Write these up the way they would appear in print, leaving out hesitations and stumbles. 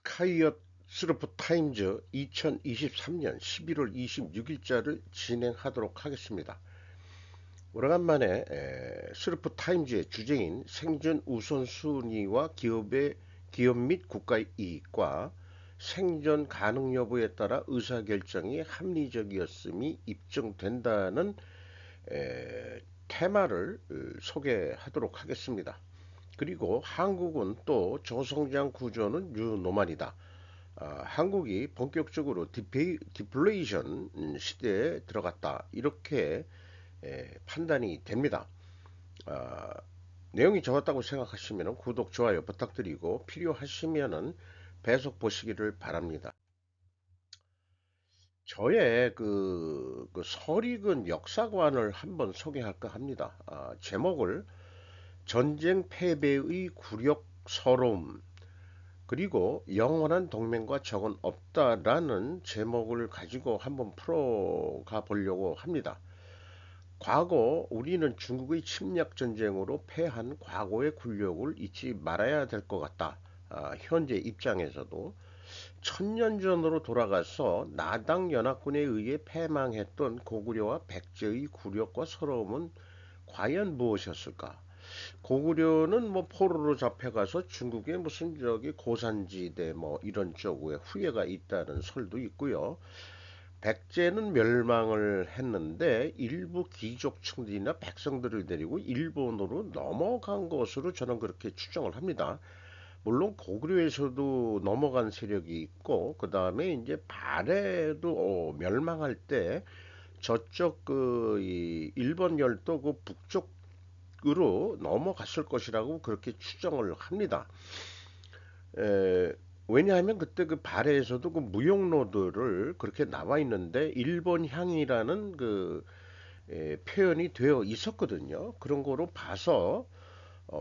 스카이엇 스루프 타임즈 2023년 11월 26일자를 진행하도록 하겠습니다. 오래간만에 스루프 타임즈의 주제인 생존 우선순위와 기업 및 국가의 이익과 생존 가능 여부에 따라 의사결정이 합리적이었음이 입증된다는 테마를 소개하도록 하겠습니다. 그리고 한국은 또 저성장 구조는 뉴노멀이다. 한국이 본격적으로 디플레이션 시대에 들어갔다. 이렇게 판단이 됩니다. 아, 내용이 좋았다고 생각하시면 구독, 좋아요 부탁드리고 필요하시면 배속 보시기를 바랍니다. 저의 그 설익은 역사관을 한번 소개할까 합니다. 제목을 전쟁 패배의 굴욕 서러움 그리고 영원한 동맹과 적은 없다라는 제목을 가지고 한번 풀어가 보려고 합니다. 과거 우리는 중국의 침략 전쟁으로 패한 과거의 굴욕을 잊지 말아야 될 것 같다. 현재 입장에서도 천년 전으로 돌아가서 나당 연합군에 의해 패망했던 고구려와 백제의 굴욕과 서러움은 과연 무엇이었을까? 고구려는 뭐 포로로 잡혀가서 중국의 무슨 저기 고산지대 뭐 이런 쪽에 후예가 있다는 설도 있고요. 백제는 멸망을 했는데 일부 귀족층들이나 백성들을 데리고 일본으로 넘어간 것으로 저는 그렇게 추정을 합니다. 물론 고구려에서도 넘어간 세력이 있고 그 다음에 이제 발해도 멸망할 때 저쪽 그 일본 열도 그 북쪽으로 넘어갔을 것이라고 그렇게 추정을 합니다. 에, 왜냐하면 그때 그 발해에서도 그 무역로들을 그렇게 나와 있는데 일본향이라는 그 표현이 되어 있었거든요. 그런 거로 봐서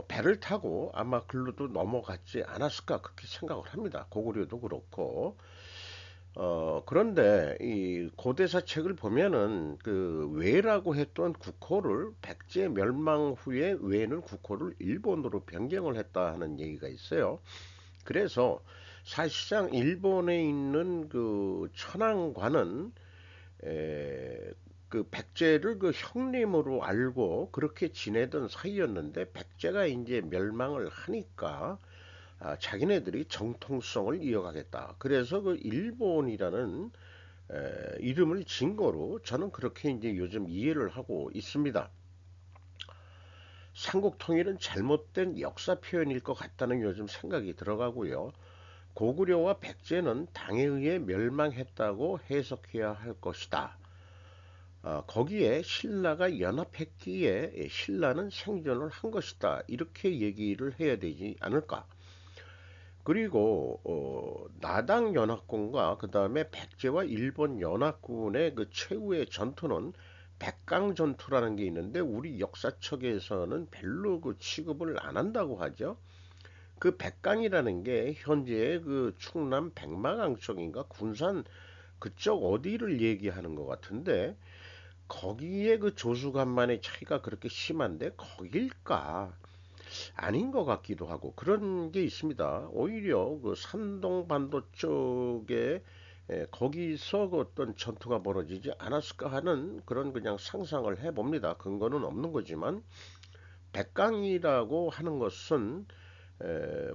배를 타고 아마 글로도 넘어갔지 않았을까 그렇게 생각을 합니다. 고구려도 그렇고. 그런데 이 고대사 책을 보면은 그 왜라고 했던 국호를 백제 멸망 후에 왜는 국호를 일본으로 변경을 했다 하는 얘기가 있어요. 그래서 사실상 일본에 있는 그 천황관은 그 백제를 그 형님으로 알고 그렇게 지내던 사이였는데 백제가 이제 멸망을 하니까 자기네들이 정통성을 이어가겠다. 그래서 그 일본이라는 이름을 진 거로 저는 그렇게 이제 요즘 이해를 하고 있습니다. 삼국 통일은 잘못된 역사 표현일 것 같다는 요즘 생각이 들어가고요. 고구려와 백제는 당에 의해 멸망했다고 해석해야 할 것이다. 거기에 신라가 연합했기에 신라는 생존을 한 것이다. 이렇게 얘기를 해야 되지 않을까. 그리고 나당 연합군과 그 다음에 백제와 일본 연합군의 그 최후의 전투는 백강 전투라는 게 있는데 우리 역사책에서는 별로 그 취급을 안 한다고 하죠. 그 백강이라는 게 현재 그 충남 백마강 쪽인가 군산 그쪽 어디를 얘기하는 것 같은데 거기에 그 조수간만의 차이가 그렇게 심한데 거길까? 아닌 것 같기도 하고 그런 게 있습니다. 오히려 그 산동반도 쪽에 거기서 그 어떤 전투가 벌어지지 않았을까 하는 그런 그냥 상상을 해봅니다. 근거는 없는 거지만 백강이라고 하는 것은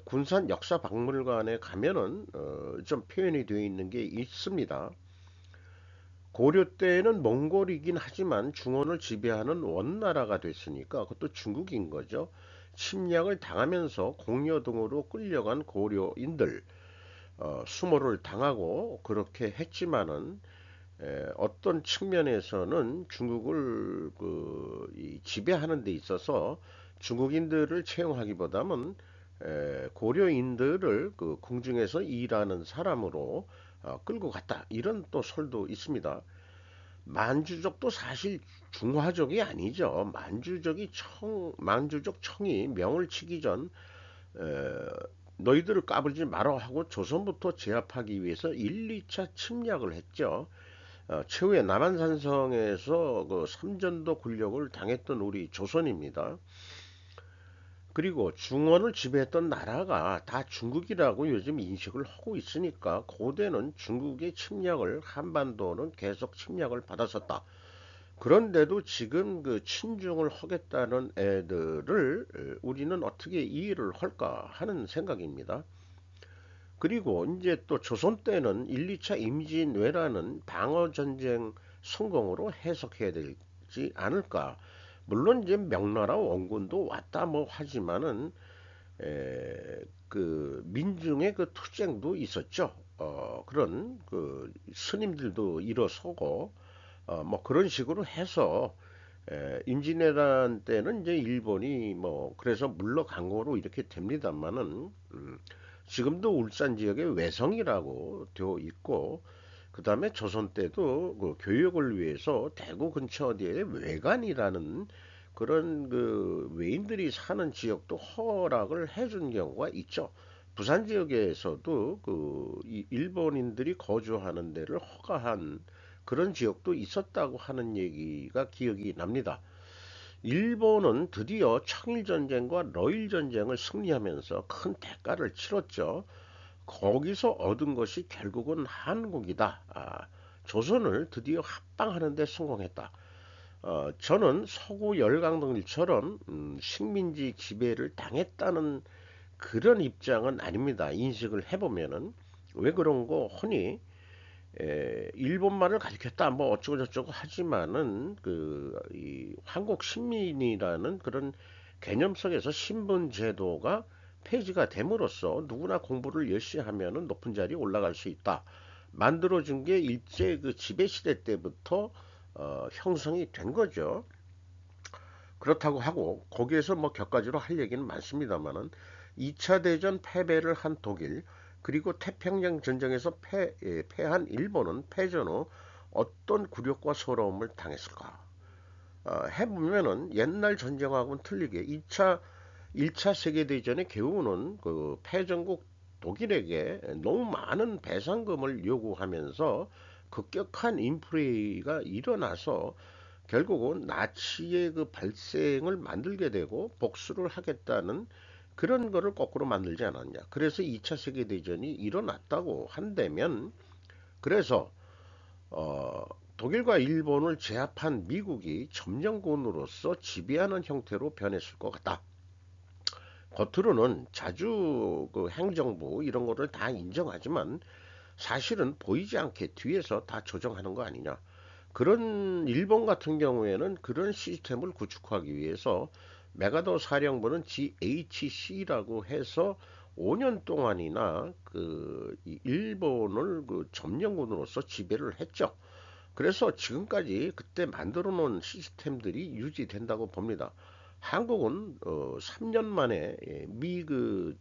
군산 역사박물관에 가면은 좀 표현이 되어 있는 게 있습니다. 고려 때에는 몽골이긴 하지만 중원을 지배하는 원나라가 됐으니까 그것도 중국인 거죠. 침략을 당하면서 공려 등으로 끌려간 고려인들 수모를 당하고 그렇게 했지만은 어떤 측면에서는 중국을 지배하는 데 있어서 중국인들을 채용하기보다는 고려인들을 그 궁중에서 일하는 사람으로 끌고 갔다 이런 또 설도 있습니다. 만주족도 사실 중화족이 아니죠. 만주족 청이 명을 치기 전 너희들을 까불지 마라 하고 조선부터 제압하기 위해서 1, 2차 침략을 했죠. 최후의 남한산성에서 그 삼전도 굴욕을 당했던 우리 조선입니다. 그리고 중원을 지배했던 나라가 다 중국이라고 요즘 인식을 하고 있으니까 고대는 중국의 침략을 한반도는 계속 침략을 받았었다. 그런데도 지금 그 친중을 하겠다는 애들을 우리는 어떻게 이해를 할까 하는 생각입니다. 그리고 이제 또 조선 때는 1, 2차 임진왜란은 방어 전쟁 성공으로 해석해야 되지 않을까. 물론 이제 명나라 원군도 왔다 뭐 하지만은 그 민중의 그 투쟁도 있었죠. 그런 그 스님들도 일어서고 뭐 그런 식으로 해서 임진왜란 때는 이제 일본이 뭐 그래서 물러간 거로 이렇게 됩니다만은 지금도 울산 지역에 외성이라고 되어 있고 그 다음에 조선 때도 그 교육을 위해서 대구 근처 어디에 외관이라는 그런 그 외인들이 사는 지역도 허락을 해준 경우가 있죠. 부산 지역에서도 그 일본인들이 거주하는 데를 허가한 그런 지역도 있었다고 하는 얘기가 기억이 납니다. 일본은 드디어 청일전쟁과 러일전쟁을 승리하면서 큰 대가를 치렀죠. 거기서 얻은 것이 결국은 한국이다. 조선을 드디어 합방하는 데 성공했다. 저는 서구 열강들처럼 식민지 지배를 당했다는 그런 입장은 아닙니다. 인식을 해보면은 왜 그런 거 허니 일본말을 가르쳤다 뭐 어쩌고 저쩌고 하지만은 이 한국 식민이라는 그런 개념 속에서 신분 제도가 폐지가 됨으로써 누구나 공부를 열심히 하면은 높은 자리에 올라갈 수 있다. 만들어준 게 일제 그 지배 시대 때부터 형성이 된 거죠. 그렇다고 하고 거기에서 뭐 격가지로 할 얘기는 많습니다만은 2차 대전 패배를 한 독일 그리고 태평양 전쟁에서 패한 일본은 패전 후 어떤 굴욕과 서러움을 당했을까? 해보면은 옛날 전쟁하고는 틀리게 1차 세계대전의 개우는 그 패전국 독일에게 너무 많은 배상금을 요구하면서 급격한 인플레이가 일어나서 결국은 나치의 그 발생을 만들게 되고 복수를 하겠다는 그런 거를 거꾸로 만들지 않았냐. 그래서 2차 세계대전이 일어났다고 한다면 그래서 어, 독일과 일본을 제압한 미국이 점령군으로서 지배하는 형태로 변했을 것 같다. 겉으로는 자주 그 행정부 이런 거를 다 인정하지만 사실은 보이지 않게 뒤에서 다 조정하는 거 아니냐. 그런 일본 같은 경우에는 그런 시스템을 구축하기 위해서 메가더 사령부는 GHC라고 해서 5년 동안이나 일본을 그 점령군으로서 지배를 했죠. 그래서 지금까지 그때 만들어 놓은 시스템들이 유지된다고 봅니다. 한국은 3년 만에 미군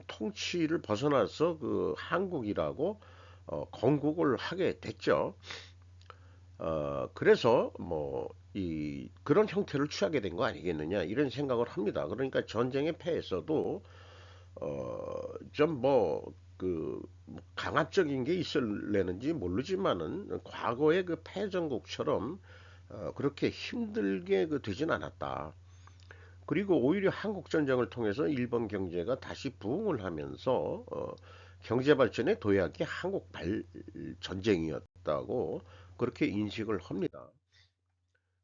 통치를 벗어나서 그 한국이라고 건국을 하게 됐죠. 그래서 뭐 그런 형태를 취하게 된 거 아니겠느냐 이런 생각을 합니다. 그러니까 전쟁의 패에서도 좀 강압적인 게 있을래는지 모르지만은 과거의 그 패전국처럼 그렇게 힘들게 되진 않았다. 그리고 오히려 한국 전쟁을 통해서 일본 경제가 다시 부흥을 하면서 경제 발전의 도약이 한국 전쟁이었다고 그렇게 인식을 합니다.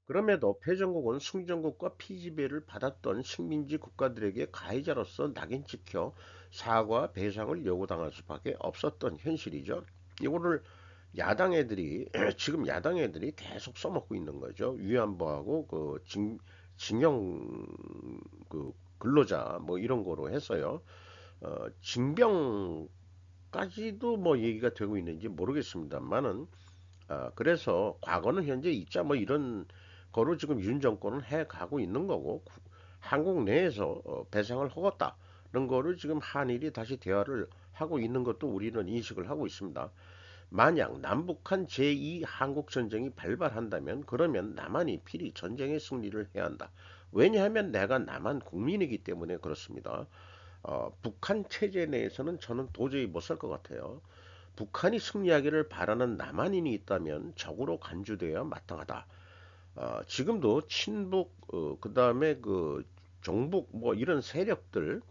그럼에도 패전국은 승전국과 피지배를 받았던 식민지 국가들에게 가해자로서 낙인 찍혀 사과, 배상을 요구당할 수밖에 없었던 현실이죠. 이거를 야당 애들이 지금 야당 애들이 계속 써먹고 있는 거죠. 위안부하고 징용 근로자 뭐 이런 거로 해서요. 징병까지도 뭐 얘기가 되고 있는지 모르겠습니다만은 그래서 과거는 현재 있자 뭐 이런 거로 지금 윤 정권은 해 가고 있는 거고 한국 내에서 배상을 하겠다는 거를 지금 한일이 다시 대화를 하고 있는 것도 우리는 인식을 하고 있습니다. 만약 남북한 제2 한국전쟁이 발발한다면 그러면 남한이 필히 전쟁의 승리를 해야 한다. 왜냐하면 내가 남한 국민이기 때문에 그렇습니다. 북한 체제 내에서는 저는 도저히 못 살 것 같아요. 북한이 승리하기를 바라는 남한인이 있다면 적으로 간주되어야 마땅하다. 지금도 친북, 그 다음에 종북 뭐 이런 세력들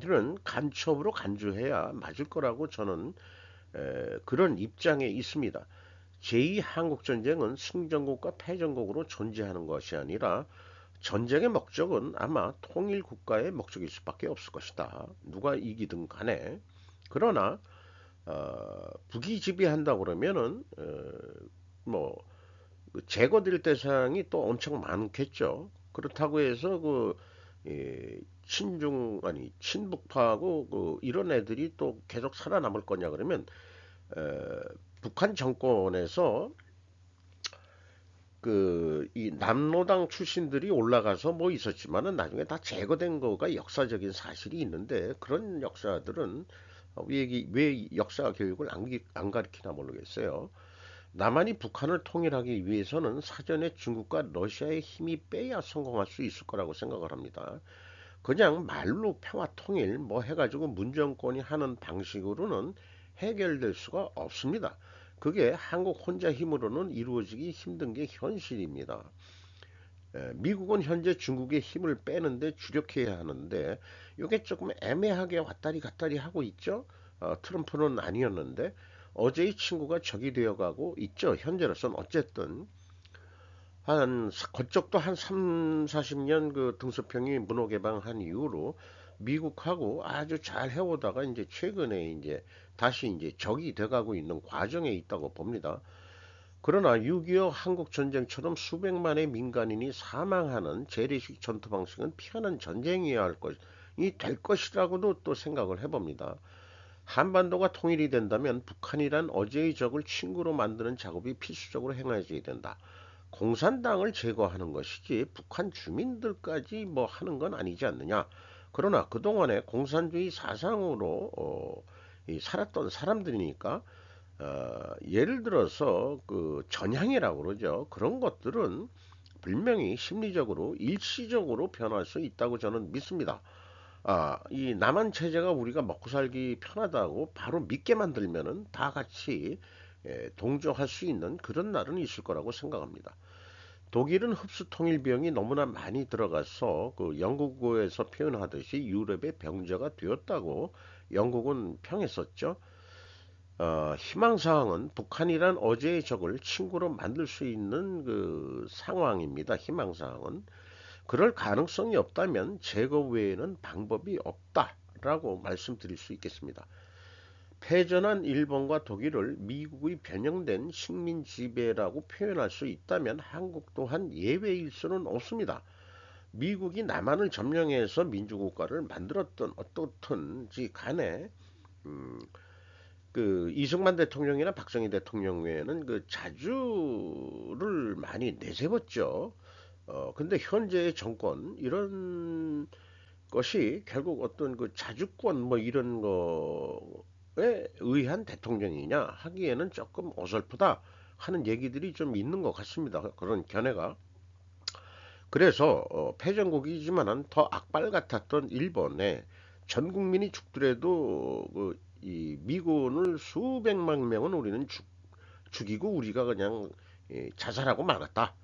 이런 간첩으로 간주해야 맞을 거라고 저는 그런 입장에 있습니다. 제2 한국전쟁은 승전국과 패전국으로 존재하는 것이 아니라 전쟁의 목적은 아마 통일 국가의 목적일 수밖에 없을 것이다. 누가 이기든 간에. 그러나 북이 지배한다 그러면은 뭐 제거될 대상이 또 엄청 많겠죠. 그렇다고 해서 친중 아니 친북파하고 이런 애들이 또 계속 살아남을 거냐 그러면 에, 북한 정권에서 이 남로당 출신들이 올라가서 뭐 있었지만은 나중에 다 제거된 거가 역사적인 사실이 있는데 그런 역사들은 왜 역사 교육을 안 가르치나 모르겠어요. 남한이 북한을 통일하기 위해서는 사전에 중국과 러시아의 힘이 빼야 성공할 수 있을 거라고 생각을 합니다. 그냥 말로 평화 통일 뭐 해가지고 문정권이 하는 방식으로는 해결될 수가 없습니다. 그게 한국 혼자 힘으로는 이루어지기 힘든 게 현실입니다. 미국은 현재 중국의 힘을 빼는데 주력해야 하는데 이게 조금 애매하게 왔다리 갔다리 하고 있죠. 트럼프는 아니었는데 어제의 친구가 적이 되어가고 있죠. 현재로선 어쨌든 그쪽도 한 3, 40년 그 등소평이 문호 개방한 이후로 미국하고 아주 잘 해오다가 이제 최근에 이제 다시 이제 적이 돼가고 있는 과정에 있다고 봅니다. 그러나 6.25 한국 전쟁처럼 수백만의 민간인이 사망하는 재래식 전투 방식은 피하는 전쟁이어야 할 것이 될 것이라고도 또 생각을 해봅니다. 한반도가 통일이 된다면 북한이란 어제의 적을 친구로 만드는 작업이 필수적으로 행해져야 된다. 공산당을 제거하는 것이지 북한 주민들까지 뭐 하는 건 아니지 않느냐. 그러나 그동안에 공산주의 사상으로 살았던 사람들이니까 예를 들어서 전향이라고 그러죠. 그런 것들은 분명히 심리적으로 일시적으로 변할 수 있다고 저는 믿습니다. 이 남한 체제가 우리가 먹고 살기 편하다고 바로 믿게 만들면은 다 같이 동조할 수 있는 그런 날은 있을 거라고 생각합니다. 독일은 흡수 통일 비용이 너무나 많이 들어가서 영국어에서 표현하듯이 유럽의 병자가 되었다고 영국은 평했었죠. 희망사항은 북한이란 어제의 적을 친구로 만들 수 있는 그 상황입니다. 희망사항은. 그럴 가능성이 없다면 제거 외에는 방법이 없다라고 말씀드릴 수 있겠습니다. 패전한 일본과 독일을 미국의 변형된 식민 지배라고 표현할 수 있다면 한국 또한 예외일 수는 없습니다. 미국이 남한을 점령해서 민주국가를 만들었던 어떻든지 간에 음, 이승만 대통령이나 박정희 대통령 외에는 자주를 많이 내세웠죠. 근데 현재의 정권 이런 것이 결국 어떤 자주권 뭐 이런 거에 의한 대통령이냐 하기에는 조금 어설프다 하는 얘기들이 좀 있는 것 같습니다. 그런 견해가. 그래서 패전국이지만은 더 악발 같았던 일본에 전 국민이 죽더라도 이 미군을 수백만 명은 우리는 죽이고 우리가 그냥 자살하고 말았다.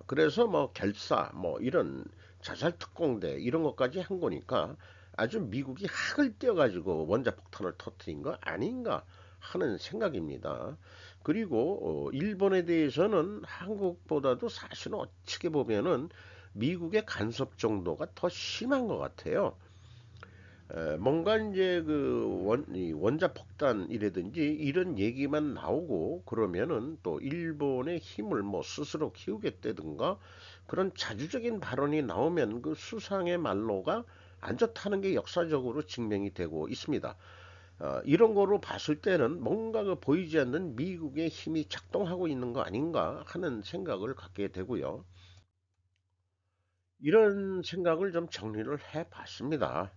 그래서 뭐 결사 뭐 이런 자살 특공대 이런 것까지 한 거니까 아주 미국이 학을 떼어가지고 원자폭탄을 터뜨린 거 아닌가 하는 생각입니다. 그리고 일본에 대해서는 한국보다도 사실은 어떻게 보면은 미국의 간섭 정도가 더 심한 것 같아요. 뭔가 이제 이 원자폭탄이라든지 이런 얘기만 나오고 그러면은 또 일본의 힘을 뭐 스스로 키우겠다든가 그런 자주적인 발언이 나오면 그 수상의 말로가 안 좋다는 게 역사적으로 증명이 되고 있습니다. 이런 거로 봤을 때는 뭔가 보이지 않는 미국의 힘이 작동하고 있는 거 아닌가 하는 생각을 갖게 되고요. 이런 생각을 좀 정리를 해 봤습니다.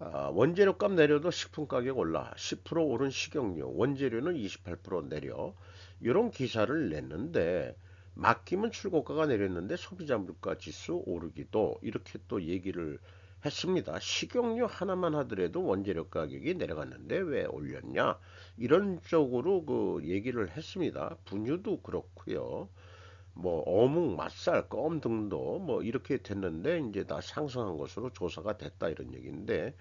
원재료값 내려도 식품 가격 올라 10% 오른 식용유, 원재료는 28% 내려 이런 기사를 냈는데 맡기면 출고가가 내렸는데 소비자 물가 지수 오르기도 이렇게 또 얘기를 했습니다. 식용유 하나만 하더라도 원재료 가격이 내려갔는데 왜 올렸냐? 이런 쪽으로 얘기를 했습니다. 분유도 그렇고요. 뭐 어묵, 맛살, 껌 등도 뭐 이렇게 됐는데 이제 다 상승한 것으로 조사가 됐다 이런 얘기인데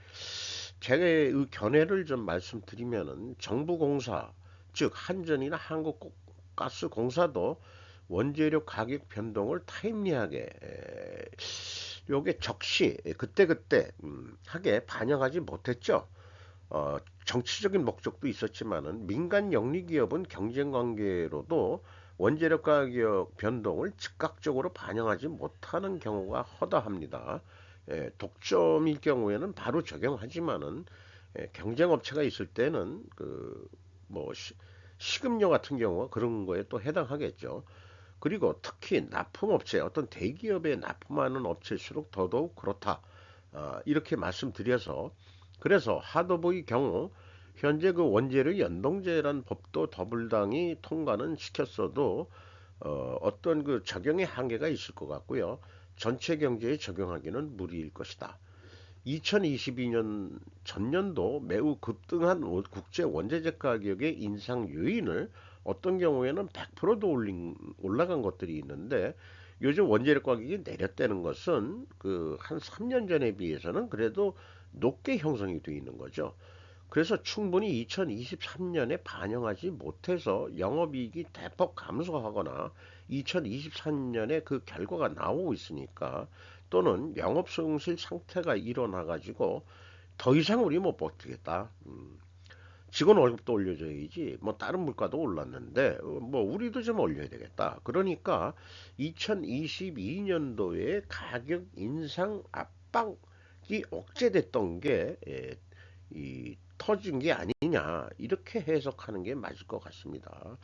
제 견해를 좀 말씀드리면은 정부 공사 즉 한전이나 한국가스공사도 원재료 가격 변동을 타임리하게 요게 적시 그때그때 하게 반영하지 못했죠. 정치적인 목적도 있었지만은 민간 영리 기업은 경쟁 관계로도 원재료 가격 변동을 즉각적으로 반영하지 못하는 경우가 허다합니다. 독점일 경우에는 바로 적용하지만은 경쟁 업체가 있을 때는 뭐 식음료 같은 경우가 그런 거에 또 해당하겠죠. 그리고 특히 납품업체, 어떤 대기업에 납품하는 업체일수록 더더욱 그렇다. 이렇게 말씀드려서 그래서 하도부의 경우 현재 그 원재료 연동제란 법도 더불당이 통과는 시켰어도 어떤 그 적용의 한계가 있을 것 같고요. 전체 경제에 적용하기는 무리일 것이다. 2022년 전년도 매우 급등한 국제 원자재 가격의 인상 요인을 어떤 경우에는 100%도 올라간 것들이 있는데 요즘 원재료 가격이 내렸다는 것은 그 한 3년 전에 비해서는 그래도 높게 형성이 되어 있는 거죠. 그래서 충분히 2023년에 반영하지 못해서 영업이익이 대폭 감소하거나 2023년에 그 결과가 나오고 있으니까 또는 영업손실 상태가 일어나 가지고 더 이상 우리 못 버티겠다. 직원 월급도 올려줘야지. 뭐 다른 물가도 올랐는데 뭐 우리도 좀 올려야 되겠다. 그러니까 2022년도에 가격 인상 압박이 억제됐던 게 이 터진 게 아니냐 이렇게 해석하는 게 맞을 것 같습니다.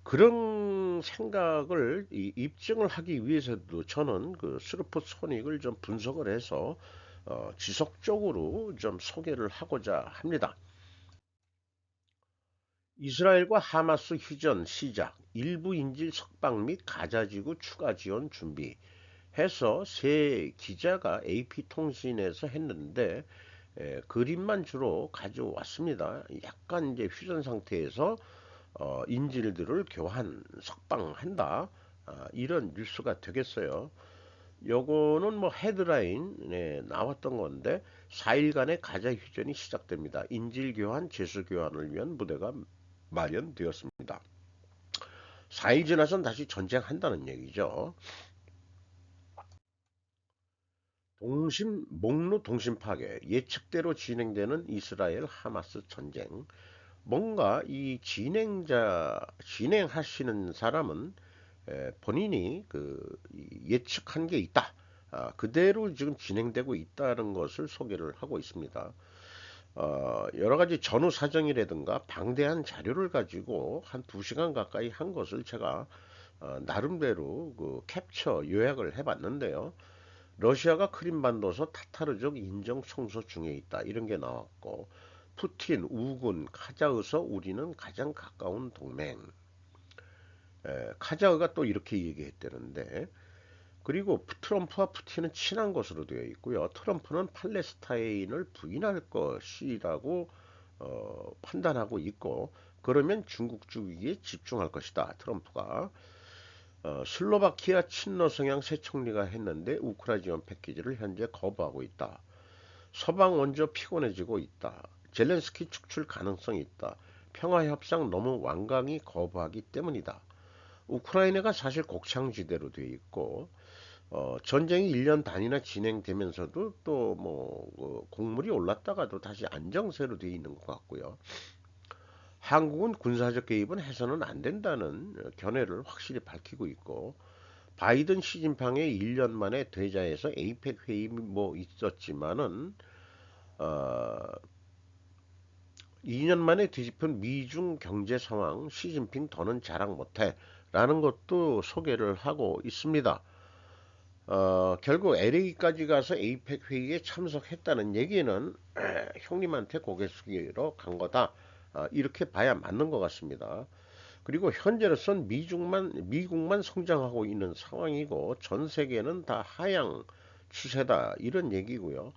그런 생각을 입증을 하기 위해서도 저는 그 스루프 소닉을 좀 분석을 해서 지속적으로 좀 소개를 하고자 합니다. 이스라엘과 하마스 휴전 시작, 일부 인질 석방 및 가자지구 추가 지원 준비 해서 세 기자가 AP통신에서 했는데 그림만 주로 가져왔습니다. 약간 이제 휴전 상태에서 인질들을 교환, 석방한다. 이런 뉴스가 되겠어요. 요거는 뭐 헤드라인에 나왔던 건데 4일간의 가자 휴전이 시작됩니다. 인질 교환, 제수 교환을 위한 무대가 마련되었습니다. 4일 지나선 다시 전쟁한다는 얘기죠. 목로 동심 파괴, 예측대로 진행되는 이스라엘 하마스 전쟁. 뭔가 이 진행하시는 사람은 본인이 예측한 게 있다. 그대로 지금 진행되고 있다는 것을 소개를 하고 있습니다. 여러 가지 전후 사정이라든가 방대한 자료를 가지고 한 2시간 가까이 한 것을 제가 나름대로 그 캡처 요약을 해봤는데요. 러시아가 크림반도서 타타르족 인정 청소 중에 있다. 이런 게 나왔고, 푸틴, 우군, 카자흐서 우리는 가장 가까운 동맹. 카자흐가 또 이렇게 얘기했다는데, 그리고 트럼프와 푸틴은 친한 것으로 되어 있고요. 트럼프는 팔레스타인을 부인할 것이라고 판단하고 있고, 그러면 중국 주기에 집중할 것이다. 트럼프가. 슬로바키아 친러 성향 새 총리가 했는데 우크라 지원 패키지를 현재 거부하고 있다. 서방 원조 피곤해지고 있다. 젤렌스키 축출 가능성이 있다. 평화협상 너무 완강히 거부하기 때문이다. 우크라이나가 사실 곡창지대로 되어 있고 전쟁이 1년 단위나 진행되면서도 또 뭐 곡물이 올랐다가도 다시 안정세로 되어 있는 것 같고요. 한국은 군사적 개입은 해서는 안 된다는 견해를 확실히 밝히고 있고 바이든 시진핑의 1년 만에 대자에서 에이펙 회의 뭐 있었지만은 어, 2년 만에 뒤집힌 미중 경제 상황 시진핑 더는 자랑 못해 라는 것도 소개를 하고 있습니다. 결국 LA까지 가서 에이펙 회의에 참석했다는 얘기는 형님한테 고개 숙이러 간 거다. 이렇게 봐야 맞는 것 같습니다. 그리고 현재로선 미국만 성장하고 있는 상황이고 전 세계는 다 하향 추세다 이런 얘기고요.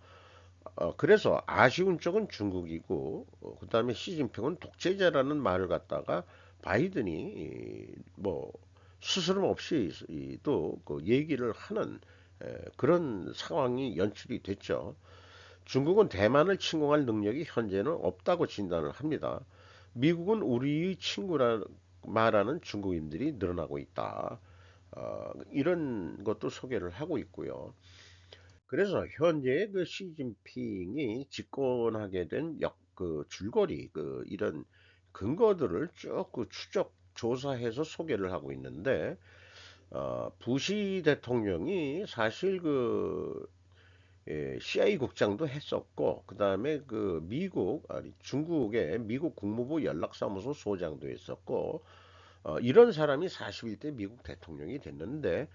그래서 아쉬운 쪽은 중국이고 그다음에 시진핑은 독재자라는 말을 갖다가 바이든이 뭐 스스럼 없이 또 그 얘기를 하는 그런 상황이 연출이 됐죠. 중국은 대만을 침공할 능력이 현재는 없다고 진단을 합니다. 미국은 우리의 친구라 말하는 중국인들이 늘어나고 있다. 이런 것도 소개를 하고 있고요. 그래서 현재 그 시진핑이 집권하게 된 그 줄거리, 그 이런 근거들을 쭉 그 추적 조사해서 소개를 하고 있는데, 부시 대통령이 사실 CIA 국장도 했었고, 그 다음에 그 아니, 중국의 미국 국무부 연락사무소 소장도 했었고, 이런 사람이 41대 미국 대통령이 됐는데,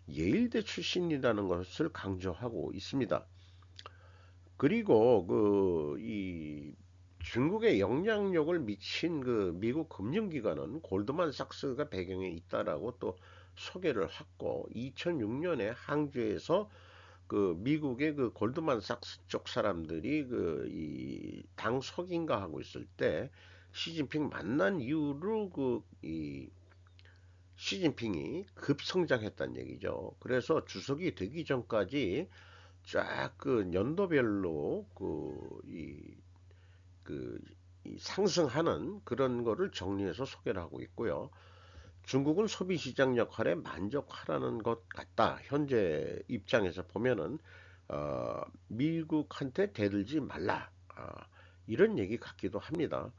예일대 출신이라는 것을 강조하고 있습니다. 그리고 이 중국에 영향력을 미친 그 미국 금융기관은 골드만삭스가 배경에 있다라고 또 소개를 했고, 2006년에 항저에서 그 미국의 그 골드만삭스 쪽 사람들이 그 이 당 석인가 하고 있을 때 시진핑 만난 이후로 이 시진핑이 급성장했다는 얘기죠. 그래서 주석이 되기 전까지 쫙 그 연도별로 그 이 상승하는 그런 거를 정리해서 소개를 하고 있고요. 중국은 소비시장 역할에 만족하라는 것 같다. 현재 입장에서 보면은 미국한테 대들지 말라. 이런 얘기 같기도 합니다.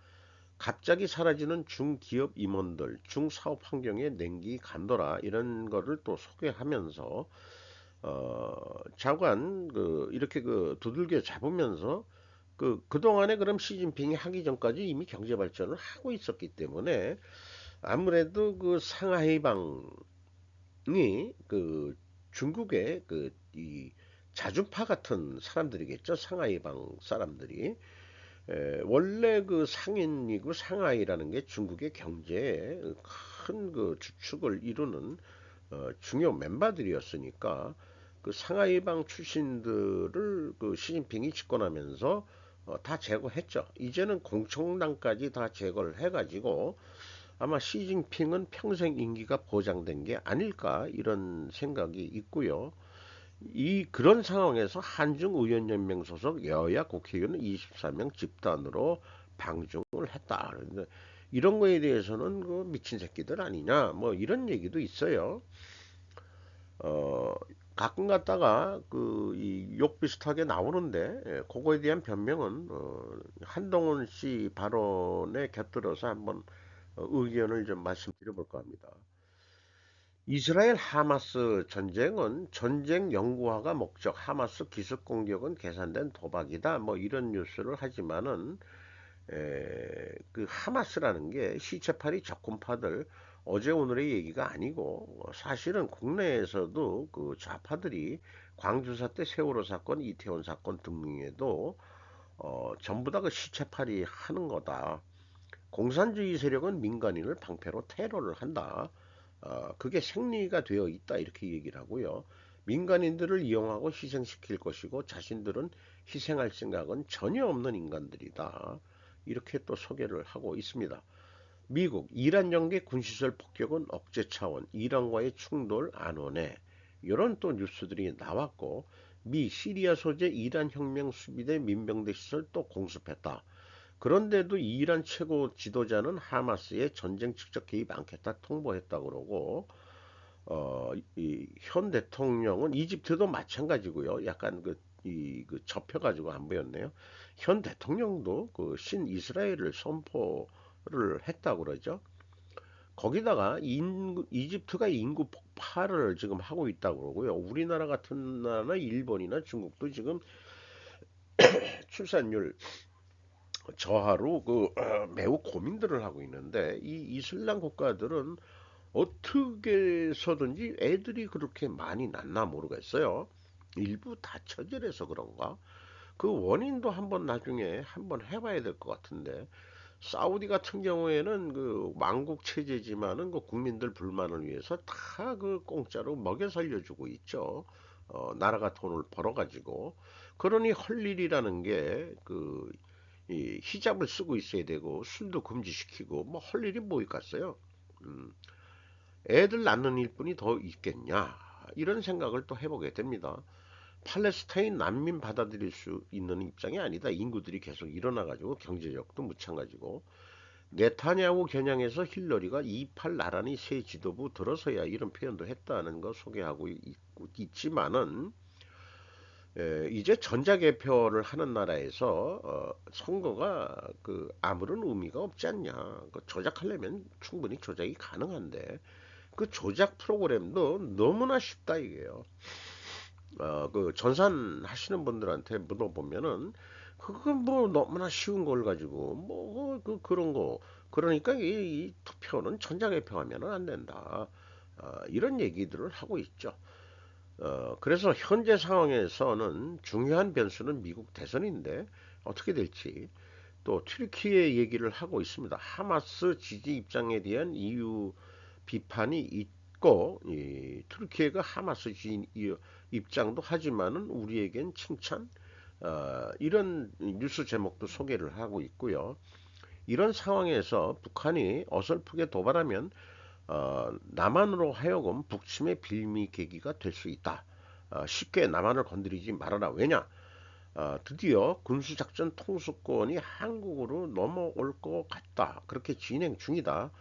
갑자기 사라지는 중기업 임원들, 중사업 환경에 냉기 간도라 이런 거를 또 소개하면서 장관 이렇게 두들겨 잡으면서 그동안에 그럼 시진핑이 하기 전까지 이미 경제 발전을 하고 있었기 때문에 아무래도 그 상하이방이 그 중국의 이 자주파 같은 사람들이겠죠. 상하이방 사람들이 원래 그 상인이고 상하이라는 게 중국의 경제에 큰 그 주축을 이루는 중요 멤버들이었으니까 그 상하이방 출신들을 그 시진핑이 집권하면서 다 제거했죠. 이제는 공청당까지 다 제거를 해가지고 아마 시진핑은 평생 임기가 보장된 게 아닐까 이런 생각이 있고요. 이 그런 상황에서 한중의원연맹 소속 여야 국회의원 24명 집단으로 방중을 했다. 그런데 이런 거에 대해서는 그 미친 새끼들 아니냐 뭐 이런 얘기도 있어요. 어, 가끔 갔다가 이 욕 비슷하게 나오는데 그거에 대한 변명은 한동훈 씨 발언에 곁들여서 한번 의견을 좀 말씀드려 볼까 합니다. 이스라엘 하마스 전쟁은 전쟁 영구화가 목적, 하마스 기습 공격은 계산된 도박이다. 뭐 이런 뉴스를 하지만은 그 하마스라는 게 시체팔이 적군파들 어제 오늘의 얘기가 아니고 사실은 국내에서도 그 좌파들이 광주사 때 세월호 사건, 이태원 사건 등등에도 전부 다 그 시체팔이 하는 거다. 공산주의 세력은 민간인을 방패로 테러를 한다. 그게 생리가 되어 있다 이렇게 얘기를 하고요. 민간인들을 이용하고 희생시킬 것이고 자신들은 희생할 생각은 전혀 없는 인간들이다. 이렇게 또 소개를 하고 있습니다. 미국, 이란 연계 군시설 폭격은 억제 차원, 이란과의 충돌 안원해. 이런 또 뉴스들이 나왔고, 미 시리아 소재 이란 혁명 수비대 민병대 시설 또 공습했다. 그런데도 이란 최고 지도자는 하마스의 전쟁 직접 개입 않겠다 통보했다 그러고 현 대통령은 이집트도 마찬가지고요. 약간 접혀가지고 안 보였네요. 현 대통령도 그 신이스라엘을 선포를 했다고 그러죠. 거기다가 이집트가 인구 폭발을 지금 하고 있다고 그러고요. 우리나라 같은 나라나 일본이나 중국도 지금 출산율 저하로 매우 고민들을 하고 있는데 이 이슬람 국가들은 어떻게 해서든지 애들이 그렇게 많이 낳나 모르겠어요. 일부 다처절해서 그런가? 그 원인도 한번 나중에 한번 해봐야 될 것 같은데 사우디 같은 경우에는 그 왕국 체제지만은 그 국민들 불만을 위해서 다 그 공짜로 먹여 살려주고 있죠. 나라가 돈을 벌어가지고 그러니 할 일이라는 게이 히잡을 쓰고 있어야 되고 술도 금지시키고 뭐 할 일이 뭐 있겠어요. 음, 애들 낳는 일뿐이 더 있겠냐? 이런 생각을 또 해보게 됩니다. 팔레스타인 난민 받아들일 수 있는 입장이 아니다. 인구들이 계속 일어나가지고 경제력도 마찬가지고 네타냐후 겨냥해서 힐러리가 28 나란히 새 지도부 들어서야 이런 표현도 했다는 거 소개하고 있지만은 이제 전자개표를 하는 나라에서 선거가 그 아무런 의미가 없지 않냐. 그 조작하려면 충분히 조작이 가능한데 그 조작 프로그램도 너무나 쉽다 이게요. 그 전산 하시는 분들한테 물어보면은 그거 뭐 너무나 쉬운 걸 가지고 뭐 그런 거 그러니까 이 투표는 전자개표하면은 안 된다. 이런 얘기들을 하고 있죠. 그래서 현재 상황에서는 중요한 변수는 미국 대선인데 어떻게 될지 또 튀르키예 얘기를 하고 있습니다. 하마스 지지 입장에 대한 EU 비판이 있고 이 튀르키예가 하마스 지지 입장도 하지만은 우리에겐 칭찬 이런 뉴스 제목도 소개를 하고 있고요. 이런 상황에서 북한이 어설프게 도발하면 남한으로 하여금 북침의 빌미 계기가 될 수 있다. 쉽게 남한을 건드리지 말아라. 왜냐? 드디어 군수작전 통수권이 한국으로 넘어올 것 같다. 그렇게 진행 중이다.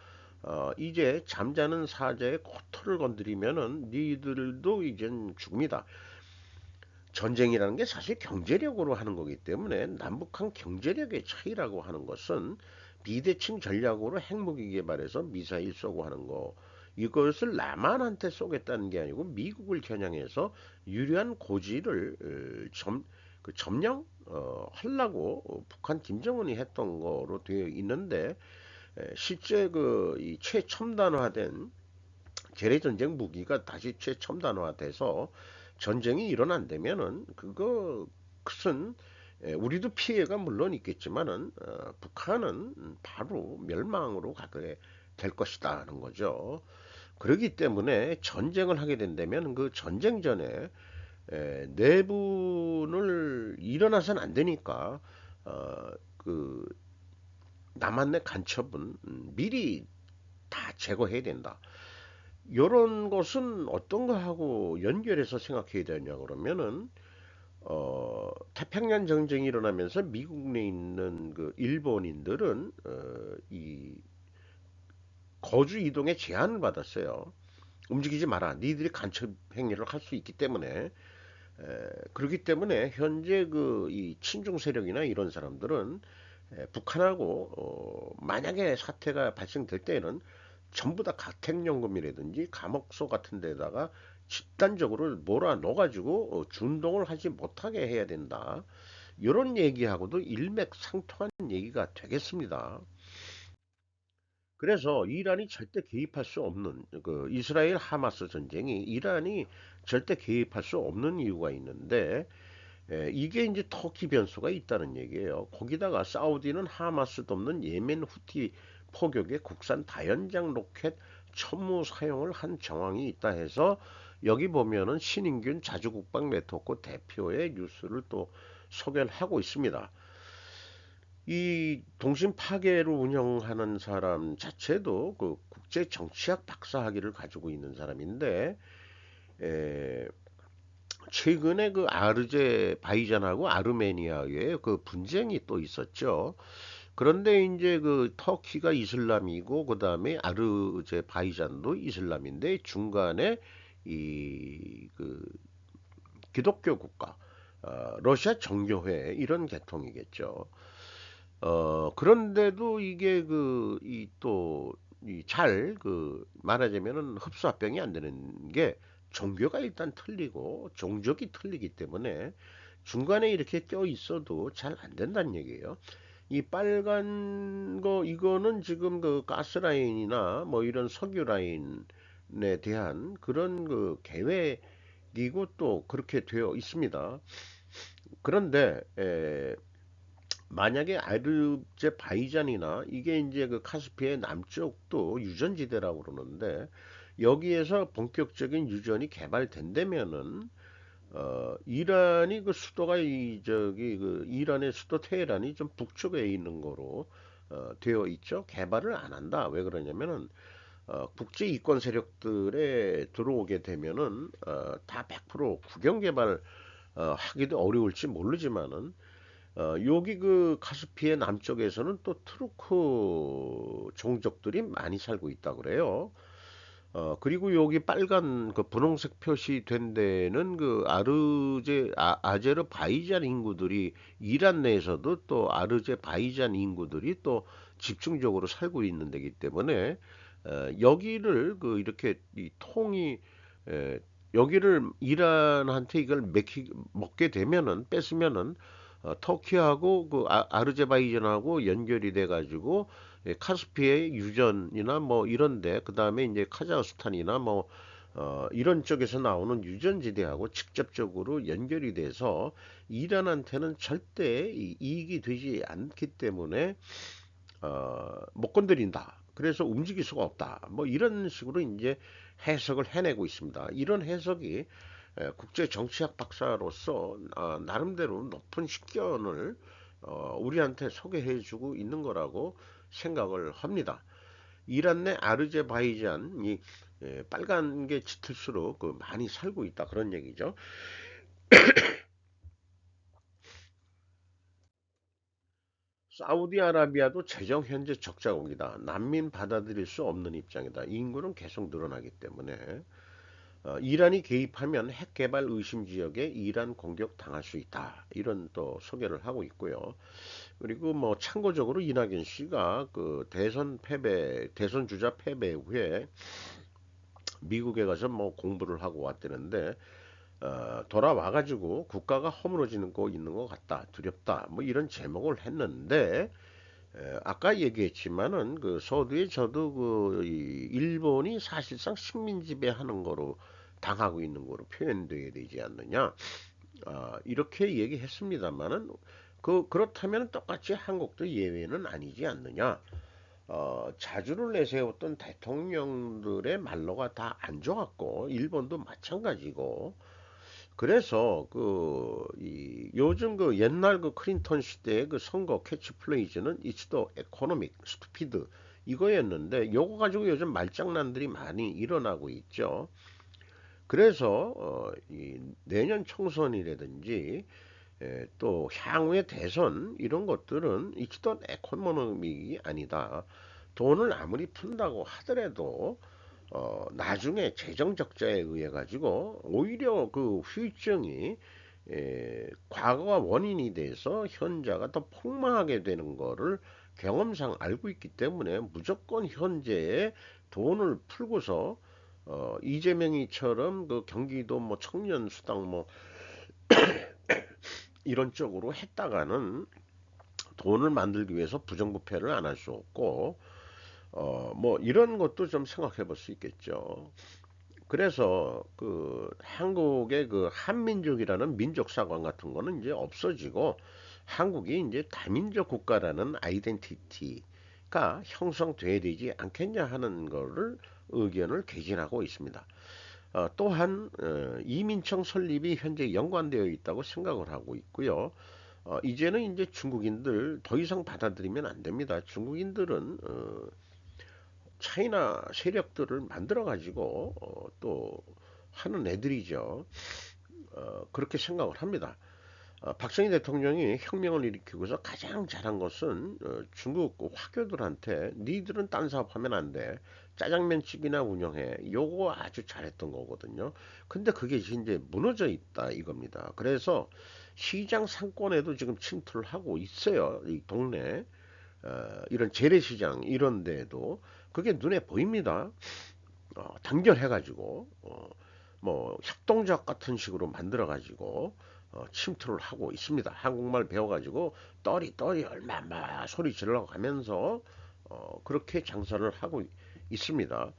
이제 잠자는 사자의 코털을 건드리면은 니들도 이젠 죽습니다. 전쟁이라는 게 사실 경제력으로 하는 거기 때문에 남북한 경제력의 차이라고 하는 것은 비대칭 전략으로 핵무기 개발해서 미사일 쏘고 하는 거 이것을 남한한테 쏘겠다는 게 아니고 미국을 겨냥해서 유리한 고지를 점령 하려고 북한 김정은이 했던 거로 되어 있는데 실제 이 최첨단화된 재래전쟁 무기가 다시 최첨단화돼서 전쟁이 일어난다면은 그거 큰 우리도 피해가 물론 있겠지만은 북한은 바로 멸망으로 가게 될 것이다는 거죠. 그렇기 때문에 전쟁을 하게 된다면 그 전쟁 전에 내분을 일어나서는 안 되니까 그 남한의 간첩은 미리 다 제거해야 된다. 요런 것은 어떤 거하고 연결해서 생각해야 되냐 그러면은 태평양 전쟁이 일어나면서 미국 내에 있는 그 일본인들은 이 거주 이동에 제한을 받았어요. 움직이지 마라. 니들이 간첩 행위를 할 수 있기 때문에 그렇기 때문에 현재 그 이 친중 세력이나 이런 사람들은 북한하고 만약에 사태가 발생될 때에는 전부 다 가택연금이라든지 감옥소 같은 데다가 집단적으로 몰아넣어가지고 준동을 하지 못하게 해야 된다. 이런 얘기하고도 일맥상통한 얘기가 되겠습니다. 그래서 이란이 절대 개입할 수 없는 그 이스라엘 하마스 전쟁이 이란이 절대 개입할 수 없는 이유가 있는데 이게 이제 터키 변수가 있다는 얘기예요. 거기다가 사우디는 하마스 돕는 예멘 후티 포격에 국산 다연장 로켓 천무 사용을 한 정황이 있다 해서 여기 보면은 신인균 자주국방 네트워크 대표의 뉴스를 또 소개를 하고 있습니다. 이 동심 파괴를 운영하는 사람 자체도 그 국제 정치학 박사 학위를 가지고 있는 사람인데 에, 최근에 그 아르제바이잔하고 아르메니아의 그 분쟁이 또 있었죠. 그런데 이제 그 터키가 이슬람이고 그다음에 아르제바이잔도 이슬람인데 중간에 이 그 기독교 국가 러시아 정교회 이런 계통이겠죠. 그런데도 이게 그 이 또 이 잘 그 말하자면은 흡수합병이 안 되는 게 종교가 일단 틀리고 종족이 틀리기 때문에 중간에 이렇게 껴 있어도 잘 안 된다는 얘기예요. 이 빨간 거 이거는 지금 그 가스라인이나 뭐 이런 석유 라인에 대한 그런 그 계획이고 또 그렇게 되어 있습니다. 그런데 만약에 아르제바이잔이나 이게 이제 그 카스피의 남쪽도 유전지대라고 그러는데 여기에서 본격적인 유전이 개발된다면은 이란이 그 수도가 이 저기 그 이란의 수도 테헤란이 좀 북쪽에 있는 거로 되어 있죠. 개발을 안 한다. 왜 그러냐면은 국제 이권 세력들에 들어오게 되면은 다 100% 국영 개발 하기도 어려울지 모르지만은 여기 그 카스피의 남쪽에서는 또 투르크 종족들이 많이 살고 있다 그래요. 그리고 여기 빨간 그 분홍색 표시된 데는 그 아제르바이잔 인구들이 이란 내에서도 또 아르제바이잔 인구들이 또 집중적으로 살고 있는 데기 때문에 여기를 그 이렇게 이 통이 에, 여기를 이란한테 이걸 먹게 되면은 뺏으면은 터키하고 그 아르제바이잔하고 연결이 돼 가지고 카스피의 유전이나 뭐 이런데 그다음에 이제 카자흐스탄이나 뭐 이런 쪽에서 나오는 유전지대하고 직접적으로 연결이 돼서 이란한테는 절대 이익이 되지 않기 때문에 못 건드린다. 그래서 움직일 수가 없다. 뭐 이런 식으로 이제 해석을 해내고 있습니다. 이런 해석이 국제 정치학 박사로서 나름대로 높은 식견을 우리한테 소개해주고 있는 거라고 생각을 합니다. 이란 내 아르제바이잔이 빨간 게 짙을수록 그 많이 살고 있다 그런 얘기죠. 사우디아라비아도 재정 현재 적자국이다. 난민 받아들일 수 없는 입장이다. 인구는 계속 늘어나기 때문에 이란이 개입하면 핵 개발 의심 지역에 이란 공격 당할 수 있다. 이런 또 소개를 하고 있고요. 그리고 뭐 참고적으로 이낙연 씨가 그 대선 주자 패배 후에 미국에 가서 뭐 공부를 하고 왔다는데 돌아와가지고 국가가 허물어지는 거 있는 것 같다, 두렵다, 뭐 이런 제목을 했는데 아까 얘기했지만은 그 서두에 저도 일본이 사실상 식민 지배하는 거로 당하고 있는 거로 표현돼야 되지 않느냐 이렇게 얘기했습니다만은 그렇다면 똑같이 한국도 예외는 아니지 않느냐. 자주를 내세웠던 대통령들의 말로가 다 안 좋았고 일본도 마찬가지고 그래서 요즘 그 옛날 그 클린턴 시대의 그 선거 캐치플레이즈는 It's the economic stupid 이거였는데 요거 가지고 요즘 말장난들이 많이 일어나고 있죠. 그래서 이 내년 총선이라든지 또 향후의 대선 이런 것들은 It's the economic이 아니다. 돈을 아무리 푼다고 하더라도 나중에 재정 적자에 의해 가지고 오히려 그 후유증이 과거가 원인이 돼서 현재가 더 폭망하게 되는 거를 경험상 알고 있기 때문에 무조건 현재에 돈을 풀고서 이재명이처럼 그 경기도 뭐 청년 수당 뭐 이런 쪽으로 했다가는 돈을 만들기 위해서 부정부패를 안 할 수 없고 뭐 이런 것도 좀 생각해 볼 수 있겠죠. 그래서 그 한국의 그 한민족이라는 민족사관 같은 거는 이제 없어지고 한국이 이제 다민족 국가라는 아이덴티티가 형성돼야 되지 않겠냐 하는 거를 의견을 개진하고 있습니다. 또한 이민청 설립이 현재 연관되어 있다고 생각을 하고 있고요. 이제는 이제 중국인들 더 이상 받아들이면 안 됩니다. 중국인들은 차이나 세력들을 만들어 가지고 또 하는 애들이죠. 그렇게 생각을 합니다. 박정희 대통령이 혁명을 일으키고서 가장 잘한 것은 중국 화교들한테 니들은 딴 사업하면 안 돼. 짜장면집이나 운영해. 요거 아주 잘했던 거거든요. 근데 그게 이제 무너져 있다 이겁니다. 그래서 시장 상권에도 지금 침투를 하고 있어요. 이 동네. 이런 재래시장 이런 데도 그게 눈에 보입니다. 단결해가지고 뭐 협동조합 같은 식으로 만들어가지고 침투를 하고 있습니다. 한국말 배워가지고 떠리 얼마마 소리 질러가면서 그렇게 장사를 하고 있습니다.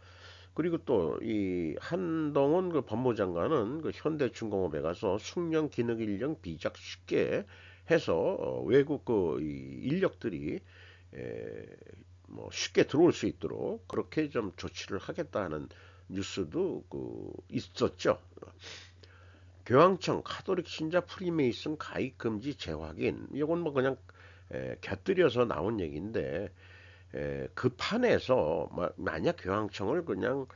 그리고 또 이 한동훈 그 법무장관은 그 현대중공업에 가서 숙련 기능 인력 비작 쉽게 해서 외국 이 인력들이 에, 뭐 쉽게 들어올 수 있도록 그렇게 좀 조치를 하겠다는 뉴스도 있었죠. 교황청 카톨릭 신자 프리메이슨 가입 금지 재확인 이건 뭐 그냥 곁들여서 나온 얘기인데 그 판에서 만약 교황청을 그냥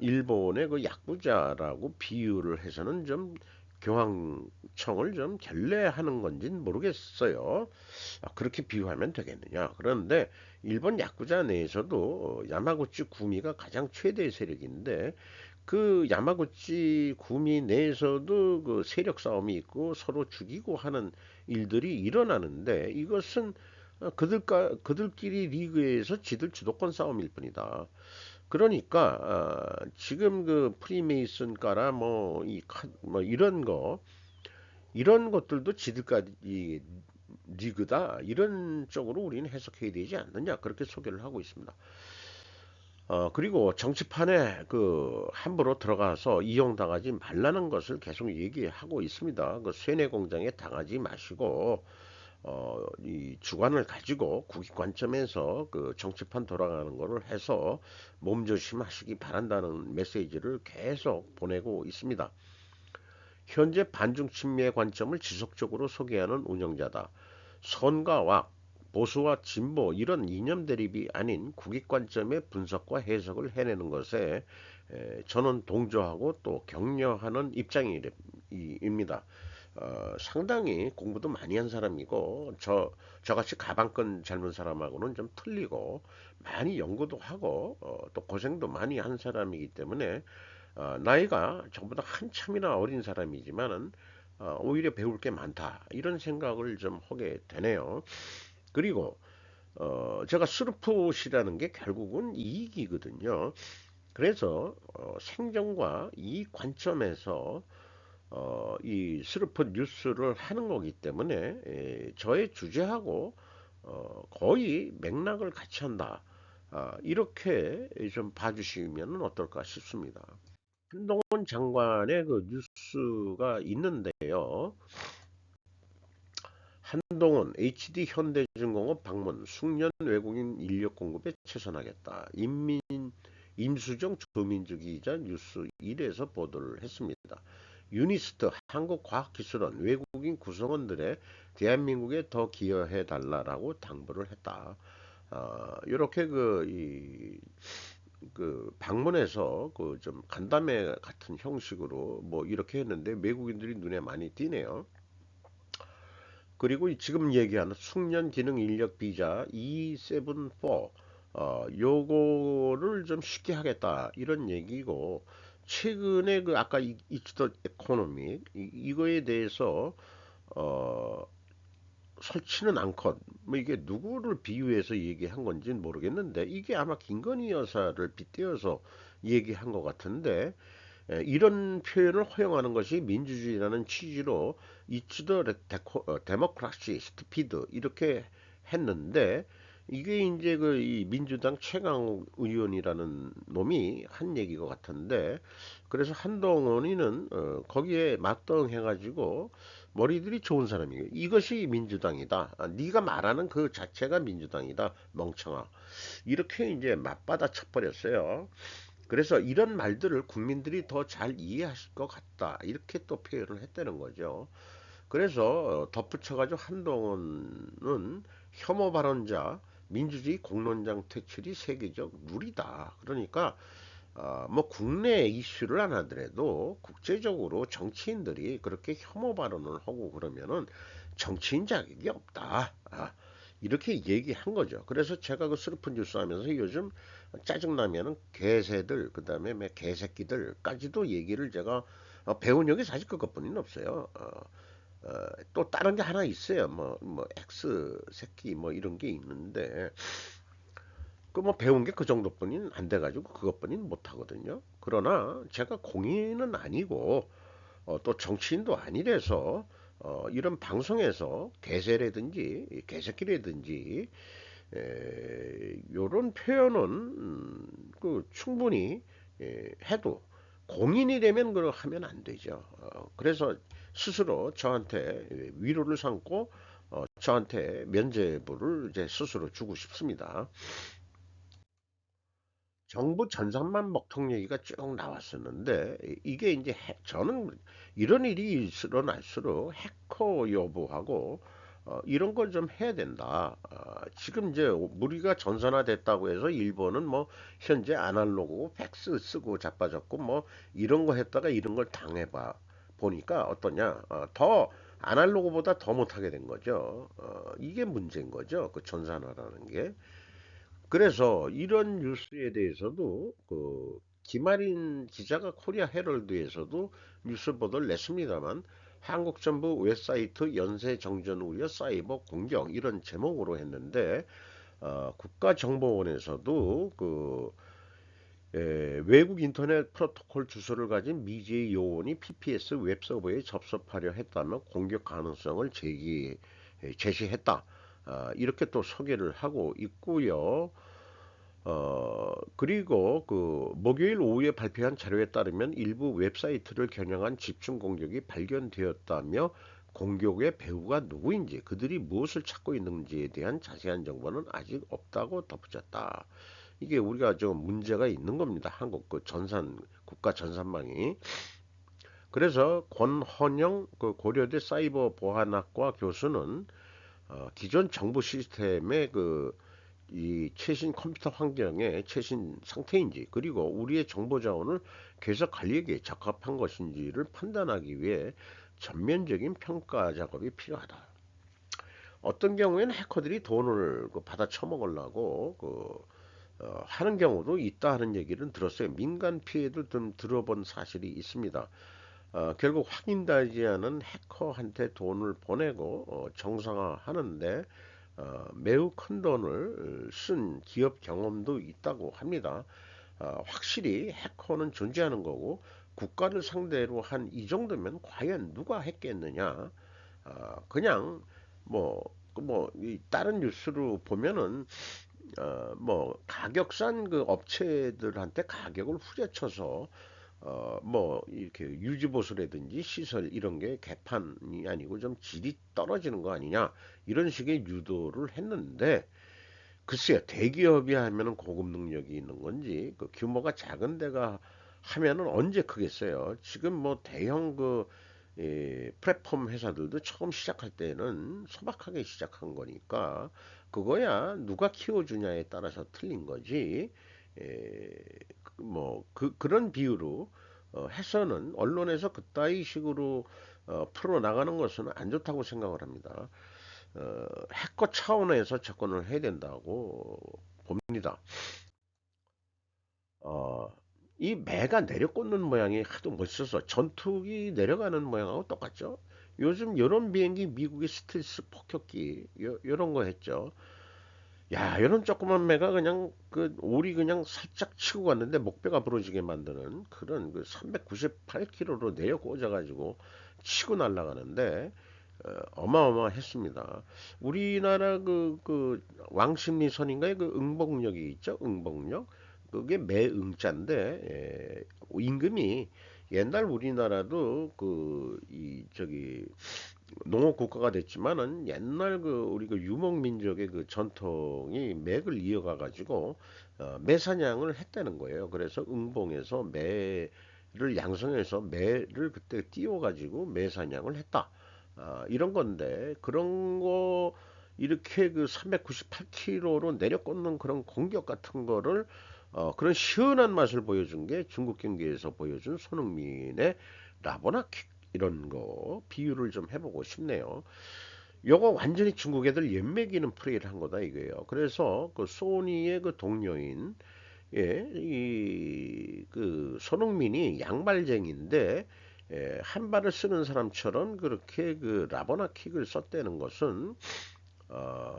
일본의 그 야쿠자라고 비유를 해서는 좀 교황청을 좀 결례하는 건지는 모르겠어요. 그렇게 비유하면 되겠느냐. 그런데 일본 야쿠자 내에서도 야마구치 구미가 가장 최대 세력인데 그 야마구치 구미 내에서도 그 세력 싸움이 있고 서로 죽이고 하는 일들이 일어나는데 이것은 그들끼리 리그에서 지들 주도권 싸움일 뿐이다. 그러니까 지금 그 프리메이슨가라 뭐 이런 것들도 지들까지 리그다 이런 쪽으로 우리는 해석해야 되지 않느냐 그렇게 소개를 하고 있습니다. 그리고 정치판에 그 함부로 들어가서 이용당하지 말라는 것을 계속 얘기하고 있습니다. 그 세뇌 공장에 당하지 마시고 이 주관을 가지고 국익 관점에서 그 정치판 돌아가는 거를 해서 몸조심하시기 바란다는 메시지를 계속 보내고 있습니다. 현재 반중 친미의 관점을 지속적으로 소개하는 운영자다. 선과 보수와 진보 이런 이념 대립이 아닌 국익 관점의 분석과 해석을 해내는 것에 저는 동조하고 또 격려하는 입장입니다. 상당히 공부도 많이 한 사람이고 저같이 가방끈 젊은 사람하고는 좀 틀리고 많이 연구도 하고 또 고생도 많이 한 사람이기 때문에 나이가 저보다 한참이나 어린 사람이지만은 오히려 배울 게 많다 이런 생각을 좀 하게 되네요. 그리고 제가 스루풋이라는 게 결국은 이익이거든요. 그래서 생존과 이익 관점에서 이 스루풋 뉴스를 하는 거기 때문에 저의 주제하고 거의 맥락을 같이 한다. 이렇게 좀 봐주시면 어떨까 싶습니다. 한동훈 장관의 그 뉴스가 있는데요. 한동훈 HD현대중공업 방문 숙련 외국인 인력 공급에 최선하겠다. 임수정 조민주 기자 뉴스 1에서 보도를 했습니다. 유니스트 한국과학기술원 외국인 구성원들의 대한민국에 더 기여해 달라라고 당부를 했다. 이렇게 그 방문해서 그 좀 간담회 같은 형식으로 뭐 이렇게 했는데 외국인들이 눈에 많이 띄네요. 그리고 지금 얘기하는 숙련 기능 인력 비자 274 요거를 좀 쉽게 하겠다 이런 얘기고 최근에 그 아까 이츠더 에코노미 이거에 대해서 어 설치는 않건 뭐 이게 누구를 비유해서 얘기한 건지는 모르겠는데 이게 아마 김건희 여사를 빗대어서 얘기한 것 같은데 이런 표현을 허용하는 것이 민주주의라는 취지로 이츠더 데모크라시 스티피드 이렇게 했는데 이게 이제 그 이 민주당 최강욱 의원이라는 놈이 한 얘기가 같은데 그래서 한동훈이는 거기에 맞덩해가지고 머리들이 좋은 사람이에요. 이것이 민주당이다. 네가 말하는 그 자체가 민주당이다. 멍청아. 이렇게 이제 맞받아 쳐버렸어요. 그래서 이런 말들을 국민들이 더 잘 이해하실 것 같다. 이렇게 또 표현을 했다는 거죠. 그래서 덧붙여가지고 한동훈은 혐오 발언자, 민주주의 공론장 퇴출이 세계적 룰이다. 그러니까 뭐 국내 이슈를 안 하더라도 국제적으로 정치인들이 그렇게 혐오 발언을 하고 그러면은 정치인 자격이 없다. 이렇게 얘기한 거죠. 그래서 제가 그 슬픈 뉴스 하면서 요즘 짜증나면은 개새들, 그 다음에 개새끼들까지도 얘기를 제가 배운 적이 사실 그것뿐인 없어요. 또 다른 게 하나 있어요. 뭐 X 새끼 뭐 이런 게 있는데 그 뭐 배운 게 그 정도뿐인 안 돼가지고 그것뿐인 못 하거든요. 그러나 제가 공인은 아니고 또 정치인도 아니래서 이런 방송에서 개새라든지 개새끼라든지 요런 표현은 그 충분히 해도 공인이 되면 그걸 하면 안 되죠. 그래서 스스로 저한테 위로를 삼고 저한테 면죄부를 이제 스스로 주고 싶습니다. 정부 전산만 먹통 얘기가 쭉 나왔었는데 이게 이제 저는 이런 일이 일어날수록 해커 여부하고 이런 걸 좀 해야 된다. 지금 이제 우리가 전산화됐다고 해서 일본은 뭐 현재 아날로그고 팩스 쓰고 자빠졌고 뭐 이런 거 했다가 이런 걸 당해봐 보니까 어떠냐? 더 아날로그보다 더 못하게 된 거죠. 이게 문제인 거죠. 그 전산화라는 게. 그래서 이런 뉴스에 대해서도 그 김아린 기자가 코리아 헤럴드에서도 뉴스 보도를 냈습니다만 한국 정부 웹사이트 연쇄 정전 우려 사이버 공격 이런 제목으로 했는데 국가정보원에서도 외국 인터넷 프로토콜 주소를 가진 미제 요원이 PPS 웹서버에 접속하려 했다며 공격 가능성을 제시했다. 이렇게 또 소개를 하고 있고요. 그리고 그 목요일 오후에 발표한 자료에 따르면 일부 웹사이트를 겨냥한 집중 공격이 발견되었다며 공격의 배후가 누구인지 그들이 무엇을 찾고 있는지에 대한 자세한 정보는 아직 없다고 덧붙였다. 이게 우리가 좀 문제가 있는 겁니다. 한국 그 전산 국가 전산망이. 그래서 권헌영 그 고려대 사이버 보안학과 교수는 기존 정보 시스템의 이 최신 컴퓨터 환경의 최신 상태인지 그리고 우리의 정보 자원을 계속 관리하기에 적합한 것인지를 판단하기 위해 전면적인 평가 작업이 필요하다. 어떤 경우에는 해커들이 돈을 받아 처먹으려고 하는 경우도 있다 하는 얘기를 들었어요. 민간 피해도 좀 들어본 사실이 있습니다. 결국 확인되지 않은 해커한테 돈을 보내고 정상화하는데 매우 큰 돈을 쓴 기업 경험도 있다고 합니다. 확실히 해커는 존재하는 거고 국가를 상대로 한 이 정도면 과연 누가 했겠느냐? 그냥 이 다른 뉴스로 보면은 뭐 가격산 그 업체들한테 가격을 후려쳐서 뭐 이렇게 유지보수라든지 시설 이런 게 개판이 아니고 좀 질이 떨어지는 거 아니냐 이런 식의 유도를 했는데 글쎄요 대기업이 하면은 고급 능력이 있는 건지 그 규모가 작은 데가 하면은 언제 크겠어요. 지금 뭐 대형 플랫폼 회사들도 처음 시작할 때는 소박하게 시작한 거니까 그거야 누가 키워주냐에 따라서 틀린 거지. 에, 그런 비유로 해서는 언론에서 그따위 식으로 풀어 나가는 것은 안 좋다고 생각을 합니다. 해커 차원에서 접근을 해야 된다고 봅니다. 어, 이 매가 내려꽂는 모양이 하도 멋있어서 전투기 내려가는 모양하고 똑같죠. 요즘 이런 비행기 미국의 스텔스 폭격기 요런 거 했죠. 야, 이런 조그만 매가 그냥 그 오리 그냥 살짝 치고 갔는데 목뼈가 부러지게 만드는 그런 그 398km로 내려 꽂아가지고 치고 날아가는데 어마어마했습니다. 우리나라 왕십리선인가에 그 응복역이 있죠? 응복역. 그게 매응자인데 임금이 옛날 우리나라도 이 저기 농업 국가가 됐지만은 옛날 우리 유목민족의 그 전통이 맥을 이어가 가지고 매사냥을 했다는 거예요. 그래서 응봉에서 매를 양성해서 매를 그때 띄워 가지고 매사냥을 했다. 이런 건데 그런 거 이렇게 그 398km로 내려꽂는 그런 공격 같은 거를 그런 시원한 맛을 보여준 게 중국 경기에서 보여준 손흥민의 라보나킥 이런 거 비유를 좀 해보고 싶네요. 요거 완전히 중국 애들 연맥이는 플레이를 한 거다 이거예요. 그래서 그 소니의 그 동료인 이 그 손흥민이 양발쟁인데 한 발을 쓰는 사람처럼 그렇게 그 라보나 킥을 썼다는 것은 어,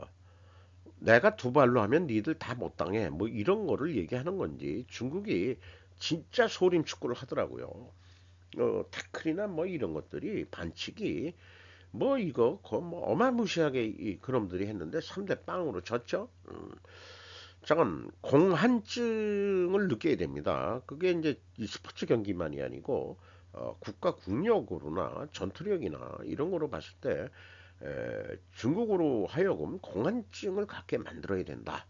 내가 두 발로 하면 니들 다 못 당해. 뭐 이런 거를 얘기하는 건지 중국이 진짜 소림 축구를 하더라고요. 태클이나 뭐 이런 것들이 반칙이 뭐 이거 뭐 어마무시하게 이 그놈들이 했는데 3대 빵으로 졌죠. 잠깐 공한증을 느껴야 됩니다. 그게 이제 이 스포츠 경기만이 아니고 국가 국력으로나 전투력이나 이런 거로 봤을 때 중국으로 하여금 공한증을 갖게 만들어야 된다.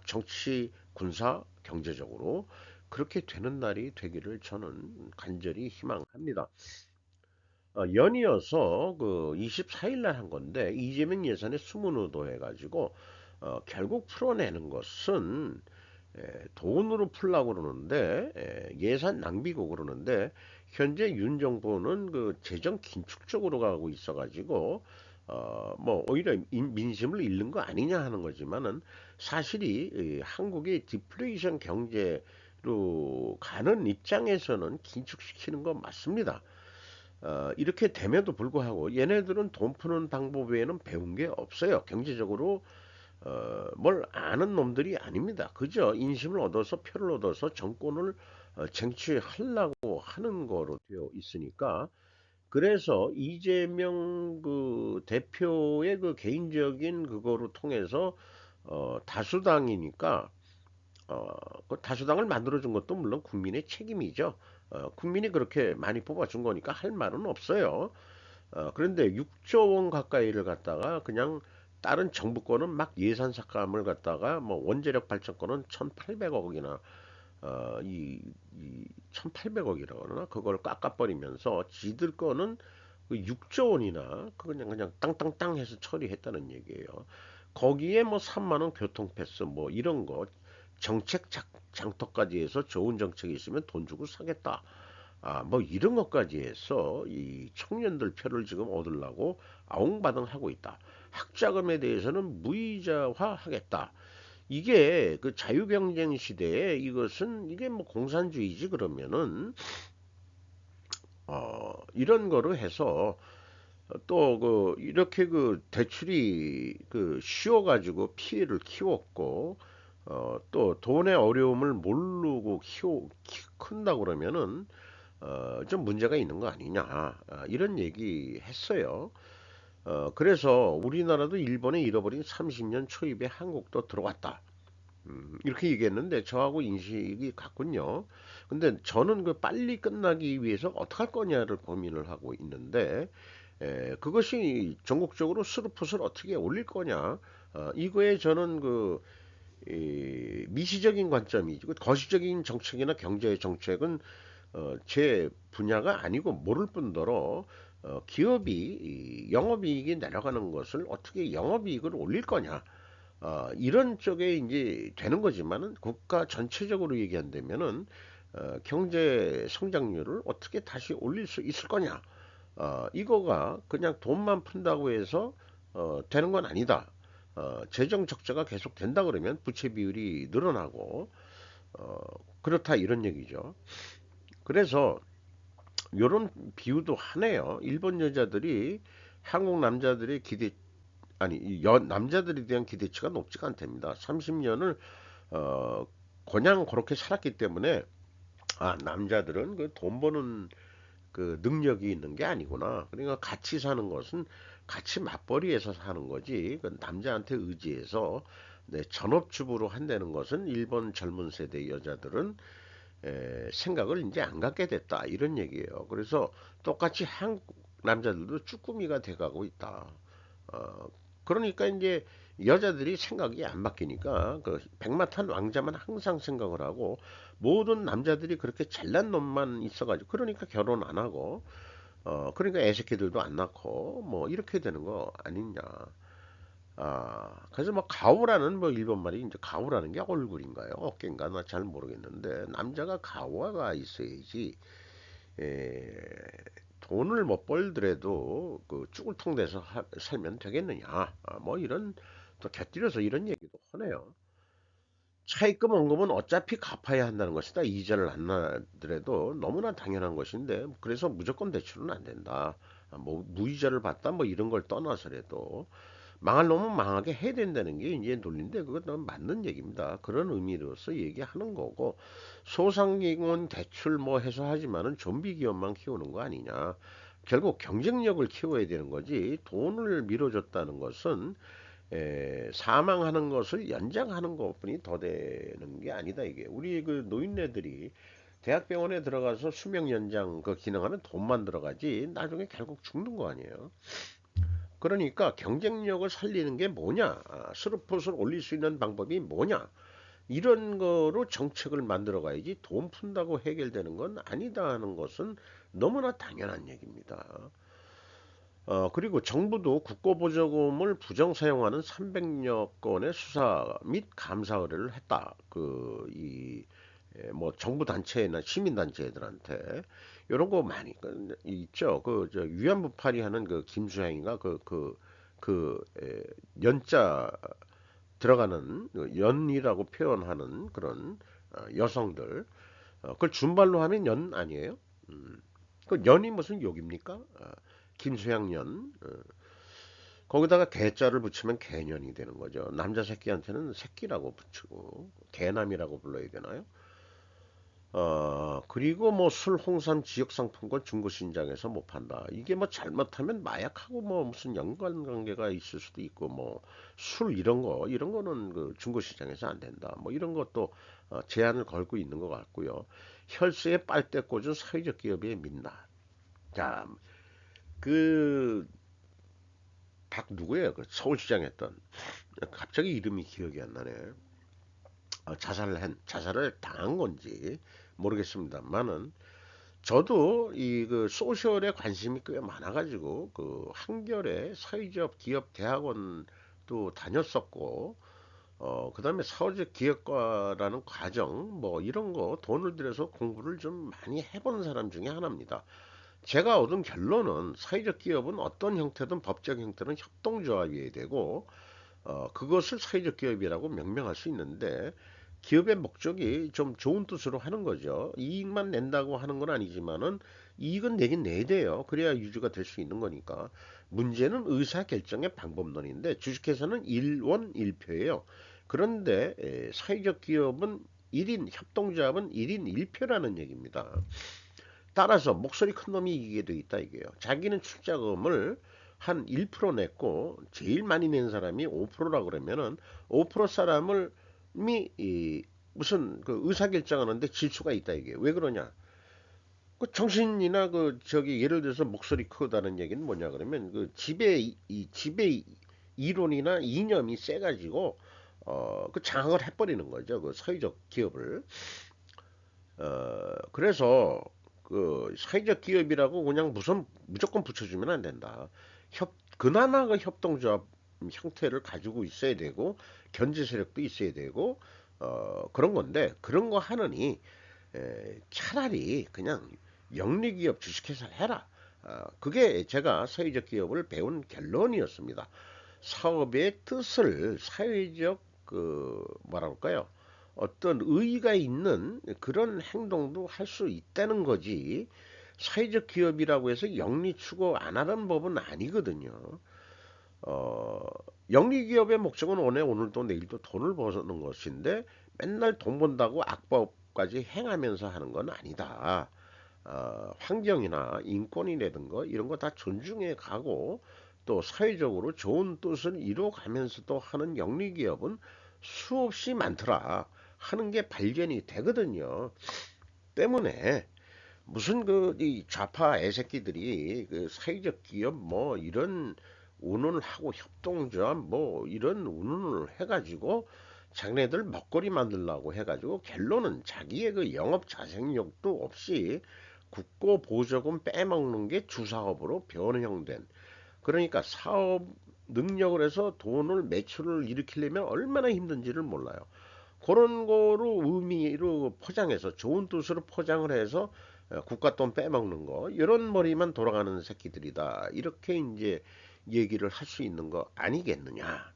정치, 군사, 경제적으로 그렇게 되는 날이 되기를 저는 간절히 희망합니다. 연이어서 그 24일 날 한 건데 이재명 예산에 수문으로 해가지고 결국 풀어내는 것은 돈으로 풀라고 그러는데 예산 낭비고 그러는데 현재 윤 정부는 그 재정 긴축 쪽으로 가고 있어가지고 뭐 오히려 민심을 잃는 거 아니냐 하는 거지만은 사실이 이 한국의 디플레이션 경제로 가는 입장에서는 긴축시키는 건 맞습니다. 이렇게 됨에도 불구하고 얘네들은 돈 푸는 방법 외에는 배운 게 없어요. 경제적으로 뭘 아는 놈들이 아닙니다. 그저 인심을 얻어서 표를 얻어서 정권을 쟁취하려고 하는 거로 되어 있으니까 그래서 이재명 그 대표의 그 개인적인 그거로 통해서 다수당이니까 그 다수당을 만들어준 것도 물론 국민의 책임이죠. 국민이 그렇게 많이 뽑아준 거니까 할 말은 없어요. 그런데 6조 원 가까이를 갖다가 그냥 다른 정부권은 막 예산 삭감을 갖다가 뭐 원자력 발전권은 1,800억이나 이 1,800억이라고 그러나 그걸 깎아버리면서 지들 거는 그 6조 원이나 그냥 땅땅땅 해서 처리했다는 얘기예요. 거기에 뭐 3만 원 교통 패스 뭐 이런 거 정책 장터까지 해서 좋은 정책이 있으면 돈 주고 사겠다. 뭐 이런 것까지 해서 이 청년들 표를 지금 얻으려고 아웅바등 하고 있다. 학자금에 대해서는 무이자화 하겠다. 이게 그 자유경쟁 시대에 이것은 이게 뭐 공산주의지 그러면은 이런 거로 해서 또 그 이렇게 그 대출이 그 쉬워가지고 피해를 키웠고 또 돈의 어려움을 모르고 큰다고 그러면은 좀 문제가 있는 거 아니냐 이런 얘기 했어요. 그래서 우리나라도 일본에 잃어버린 30년 초입에 한국도 들어왔다. 이렇게 얘기했는데 저하고 인식이 같군요. 근데 저는 그 빨리 끝나기 위해서 어떻게 할 거냐를 고민을 하고 있는데 그것이 전국적으로 스루풋을 어떻게 올릴 거냐 이거에 저는 그 미시적인 관점이지 그 거시적인 정책이나 경제 정책은 제 분야가 아니고 모를 뿐더러 기업이 영업이익이 내려가는 것을 어떻게 영업이익을 올릴 거냐 이런 쪽에 이제 되는 거지만은 국가 전체적으로 얘기한다면은 경제 성장률을 어떻게 다시 올릴 수 있을 거냐 이거가 그냥 돈만 푼다고 해서 되는 건 아니다. 재정 적자가 계속 된다 그러면 부채 비율이 늘어나고 어, 그렇다 이런 얘기죠. 그래서 요런 비유도 하네요. 일본 여자들이 한국 남자들의 기대 아니 남자들에 대한 기대치가 높지가 않답니다. 30년을 어, 그냥 그렇게 살았기 때문에 남자들은 그 돈 버는 그 능력이 있는 게 아니구나. 그러니까 같이 사는 것은 같이 맞벌이해서 사는 거지. 그 남자한테 의지해서 전업주부로 한다는 것은 일본 젊은 세대 여자들은 생각을 이제 안 갖게 됐다. 이런 얘기예요. 그래서 똑같이 한국 남자들도 쭈꾸미가 돼가고 있다. 어, 그러니까 이제 여자들이 생각이 안 바뀌니까 그 백마탄 왕자만 항상 생각을 하고 모든 남자들이 그렇게 잘난 놈만 있어가지고 그러니까 결혼 안 하고 그러니까 애새끼들도 안 낳고 뭐 이렇게 되는 거 아니냐. 그래서 뭐 가오라는 뭐 일본 말이 이제 가오라는 게 얼굴인가요? 어깨인가 나 잘 모르겠는데 남자가 가오가 있어야지 에, 돈을 못 벌더라도 그 쭈글통 돼서 살면 되겠느냐. 뭐 이런 또 곁들여서 이런 얘기도 하네요. 차입금 원금은 어차피 갚아야 한다는 것이다. 이자를 안 나더라도 너무나 당연한 것인데 그래서 무조건 대출은 안 된다. 뭐 무이자를 받다 뭐 이런 걸 떠나서라도 망할 놈은 망하게 해야 된다는 게 이제 논리인데 그건 너무 맞는 얘기입니다. 그런 의미로서 얘기하는 거고 소상공인 대출 뭐 해서 하지만은 좀비 기업만 키우는 거 아니냐. 결국 경쟁력을 키워야 되는 거지 돈을 밀어줬다는 것은 사망하는 것을 연장하는 것뿐이 더 되는 게 아니다 이게. 우리 그 노인네들이 대학병원에 들어가서 수명 연장 그 기능하면 돈만 들어가지 나중에 결국 죽는 거 아니에요. 그러니까 경쟁력을 살리는 게 뭐냐? 스루풋을 올릴 수 있는 방법이 뭐냐? 이런 거로 정책을 만들어 가야지 돈 푼다고 해결되는 건 아니다 하는 것은 너무나 당연한 얘기입니다. 그리고 정부도 국고보조금을 부정 사용하는 300여 건의 수사 및 감사 의뢰를 했다. 뭐 정부 단체나 시민 단체들한테 이런 거 많이 있죠. 저 위안부 파리하는 그 김수향인가 연자 들어가는 그 연이라고 표현하는 그런 여성들 그걸 준말로 하면 연 아니에요? 그 연이 무슨 욕입니까? 김수향 연. 거기다가 개자를 붙이면 개년이 되는 거죠. 남자 새끼한테는 새끼라고 붙이고 개남이라고 불러야 되나요? 그리고 뭐 술, 홍삼, 지역상품권 중고시장에서 못 판다. 이게 뭐 잘못하면 마약하고 뭐 무슨 연관관계가 있을 수도 있고 뭐 술 이런 거는 그 중고시장에서 안 된다. 뭐 이런 것도 제한을 걸고 있는 것 같고요. 혈세에 빨대 꽂은 사회적 기업의 민낯. 자, 그 누구예요? 그 서울시장 했던 갑자기 이름이 기억이 안 나네. 자살을 당한 건지 모르겠습니다만은 저도 이 그 소셜에 관심이 꽤 많아가지고 그 한겨레 사회적 기업 대학원도 다녔었고 그다음에 사회적 기업과라는 과정 뭐 이런 거 돈을 들여서 공부를 좀 많이 해본 사람 중에 하나입니다. 제가 얻은 결론은 사회적 기업은 어떤 형태든 법적 형태는 협동조합이어야 되고 그것을 사회적 기업이라고 명명할 수 있는데 기업의 목적이 좀 좋은 뜻으로 하는 거죠. 이익만 낸다고 하는 건 아니지만은 이익은 내긴 내야 돼요. 그래야 유지가 될 수 있는 거니까. 문제는 의사결정의 방법론인데 주식회사는 일원 일표예요. 그런데 사회적 기업은 1인 협동조합은 1인 1표라는 얘기입니다. 따라서 목소리 큰 놈이 이기게 돼 있다 이게요. 자기는 출자금을 한 1% 냈고 제일 많이 낸 사람이 5%라 그러면은 5% 사람을 무슨 그 의사결정하는데 질수가 있다 이게 왜 그러냐? 그 정신이나 그 저기 예를 들어서 목소리 크다는 얘기는 뭐냐 그러면 그 지배 이론이나 이념이 세가지고 그 장악을 해버리는 거죠 그 사회적 기업을. 그래서 그 사회적 기업이라고 그냥 무조건 붙여주면 안 된다. 그나마 그 협동조합 형태를 가지고 있어야 되고 견제 세력도 있어야 되고 그런 건데 그런 거 하느니 차라리 그냥 영리기업 주식회사를 해라. 그게 제가 사회적 기업을 배운 결론이었습니다. 사업의 뜻을 사회적 그 뭐라 그럴까요? 어떤 의의가 있는 그런 행동도 할 수 있다는 거지. 사회적 기업이라고 해서 영리 추구 안 하는 법은 아니거든요. 어, 영리 기업의 목적은 오늘도 내일도 돈을 버는 것인데 맨날 돈 번다고 악법까지 행하면서 하는 건 아니다. 환경이나 인권이라든가 이런 거 다 존중해 가고 또 사회적으로 좋은 뜻을 이뤄가면서도 하는 영리 기업은 수없이 많더라 하는 게 발견이 되거든요. 때문에 무슨 이 좌파 애새끼들이 그 사회적 기업 뭐 이런 운운을 하고 협동조합 뭐 이런 운운을 해가지고 자기네들 먹거리 만들려고 해가지고 결론은 자기의 그 영업 자생력도 없이 국고 보조금 빼먹는 게 주사업으로 변형된 그러니까 사업 능력을 해서 돈을 매출을 일으키려면 얼마나 힘든지를 몰라요. 그런 거로 의미로 포장해서 좋은 뜻으로 포장을 해서 국가 돈 빼먹는 거 이런 머리만 돌아가는 새끼들이다 이렇게 이제 얘기를 할 수 있는 거 아니겠느냐.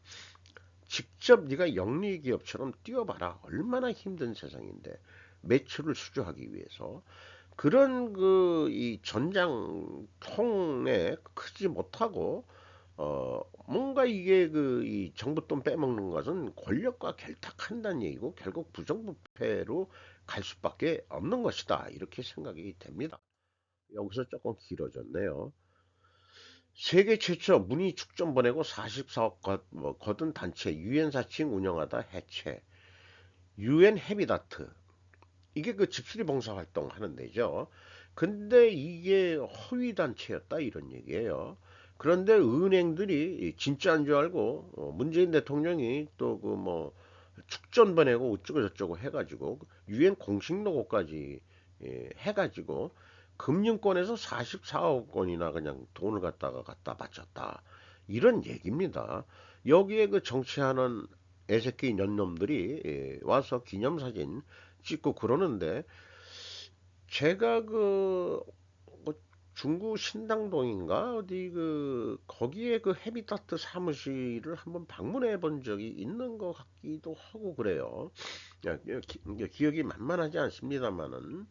직접 네가 영리기업처럼 뛰어봐라 얼마나 힘든 세상인데 매출을 수주하기 위해서 그런 이 전장통에 크지 못하고 뭔가 이게 이 정부 돈 빼먹는 것은 권력과 결탁한다는 얘기고 결국 부정부패로 갈 수밖에 없는 것이다. 이렇게 생각이 됩니다. 여기서 조금 길어졌네요. 세계 최초 문의 축전 보내고 44억 거둔 단체 유엔 사칭 운영하다 해체. 유엔 헤비다트. 이게 그 집수리 봉사 활동 하는 데죠. 근데 이게 허위 단체였다 이런 얘기예요. 그런데 은행들이 진짜인 줄 알고 문재인 대통령이 또 축전 보내고 어쩌고 저쩌고 해가지고 유엔 공식 로고까지 해가지고 금융권에서 44억 원이나 그냥 돈을 갖다 바쳤다. 이런 얘기입니다. 여기에 그 정치하는 애새끼 년놈들이 와서 기념사진 찍고 그러는데 제가 뭐 중구 신당동인가 어디 거기에 그 헤비타트 사무실을 한번 방문해 본 적이 있는 것 같기도 하고 그래요. 기억이 만만하지 않습니다만은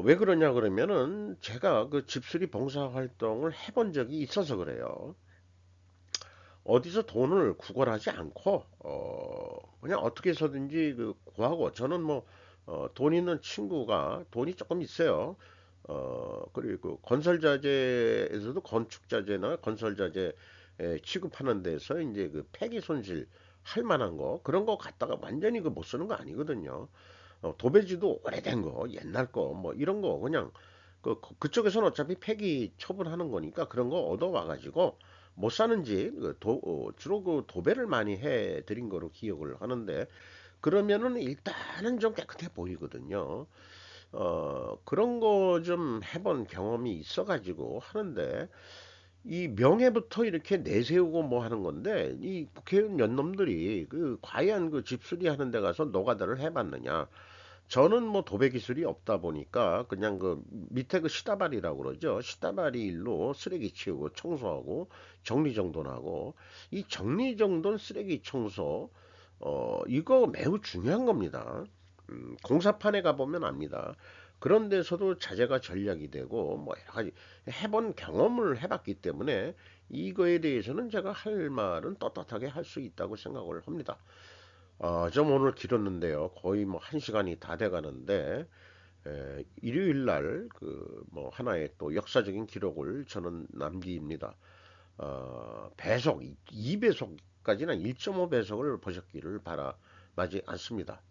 왜 그러냐 그러면은 제가 그 집수리 봉사 활동을 해본 적이 있어서 그래요. 어디서 돈을 구걸하지 않고 그냥 어떻게 해서든지 구하고 저는 뭐 돈 있는 친구가 돈이 조금 있어요. 그리고 건설자재에서도 건축자재나 건설자재 취급하는 데서 이제 그 폐기 손실 할 만한 거 그런 거 갖다가 완전히 못 쓰는 거 아니거든요. 도배지도 오래된 거 옛날 거 뭐 이런 거 그냥 그쪽에서는 어차피 폐기 처분하는 거니까 그런 거 얻어와 가지고 못 사는지 주로 도배를 많이 해 드린 거로 기억을 하는데 그러면은 일단은 좀 깨끗해 보이거든요. 그런 거 좀 해본 경험이 있어가지고 하는데, 이 명예부터 이렇게 내세우고 뭐 하는 건데, 이 국회의원 연놈들이 과연 집수리 하는 데 가서 노가다를 해봤느냐. 저는 뭐 도배 기술이 없다 보니까 그냥 밑에 시다발이라고 그러죠. 시다발이 일로 쓰레기 치우고 청소하고 정리정돈하고 이 정리정돈 쓰레기 청소 이거 매우 중요한 겁니다. 공사판에 가보면 압니다. 그런 데서도 자재가 전략이 되고 뭐 여러 가지 해본 경험을 해봤기 때문에 이거에 대해서는 제가 할 말은 떳떳하게 할 수 있다고 생각을 합니다. 좀 오늘 길었는데요. 거의 뭐 한 시간이 다 돼가는데 일요일 날 뭐 하나의 또 역사적인 기록을 저는 남기입니다. 배속 2배속까지는 1.5배속을 보셨기를 바라마지 않습니다.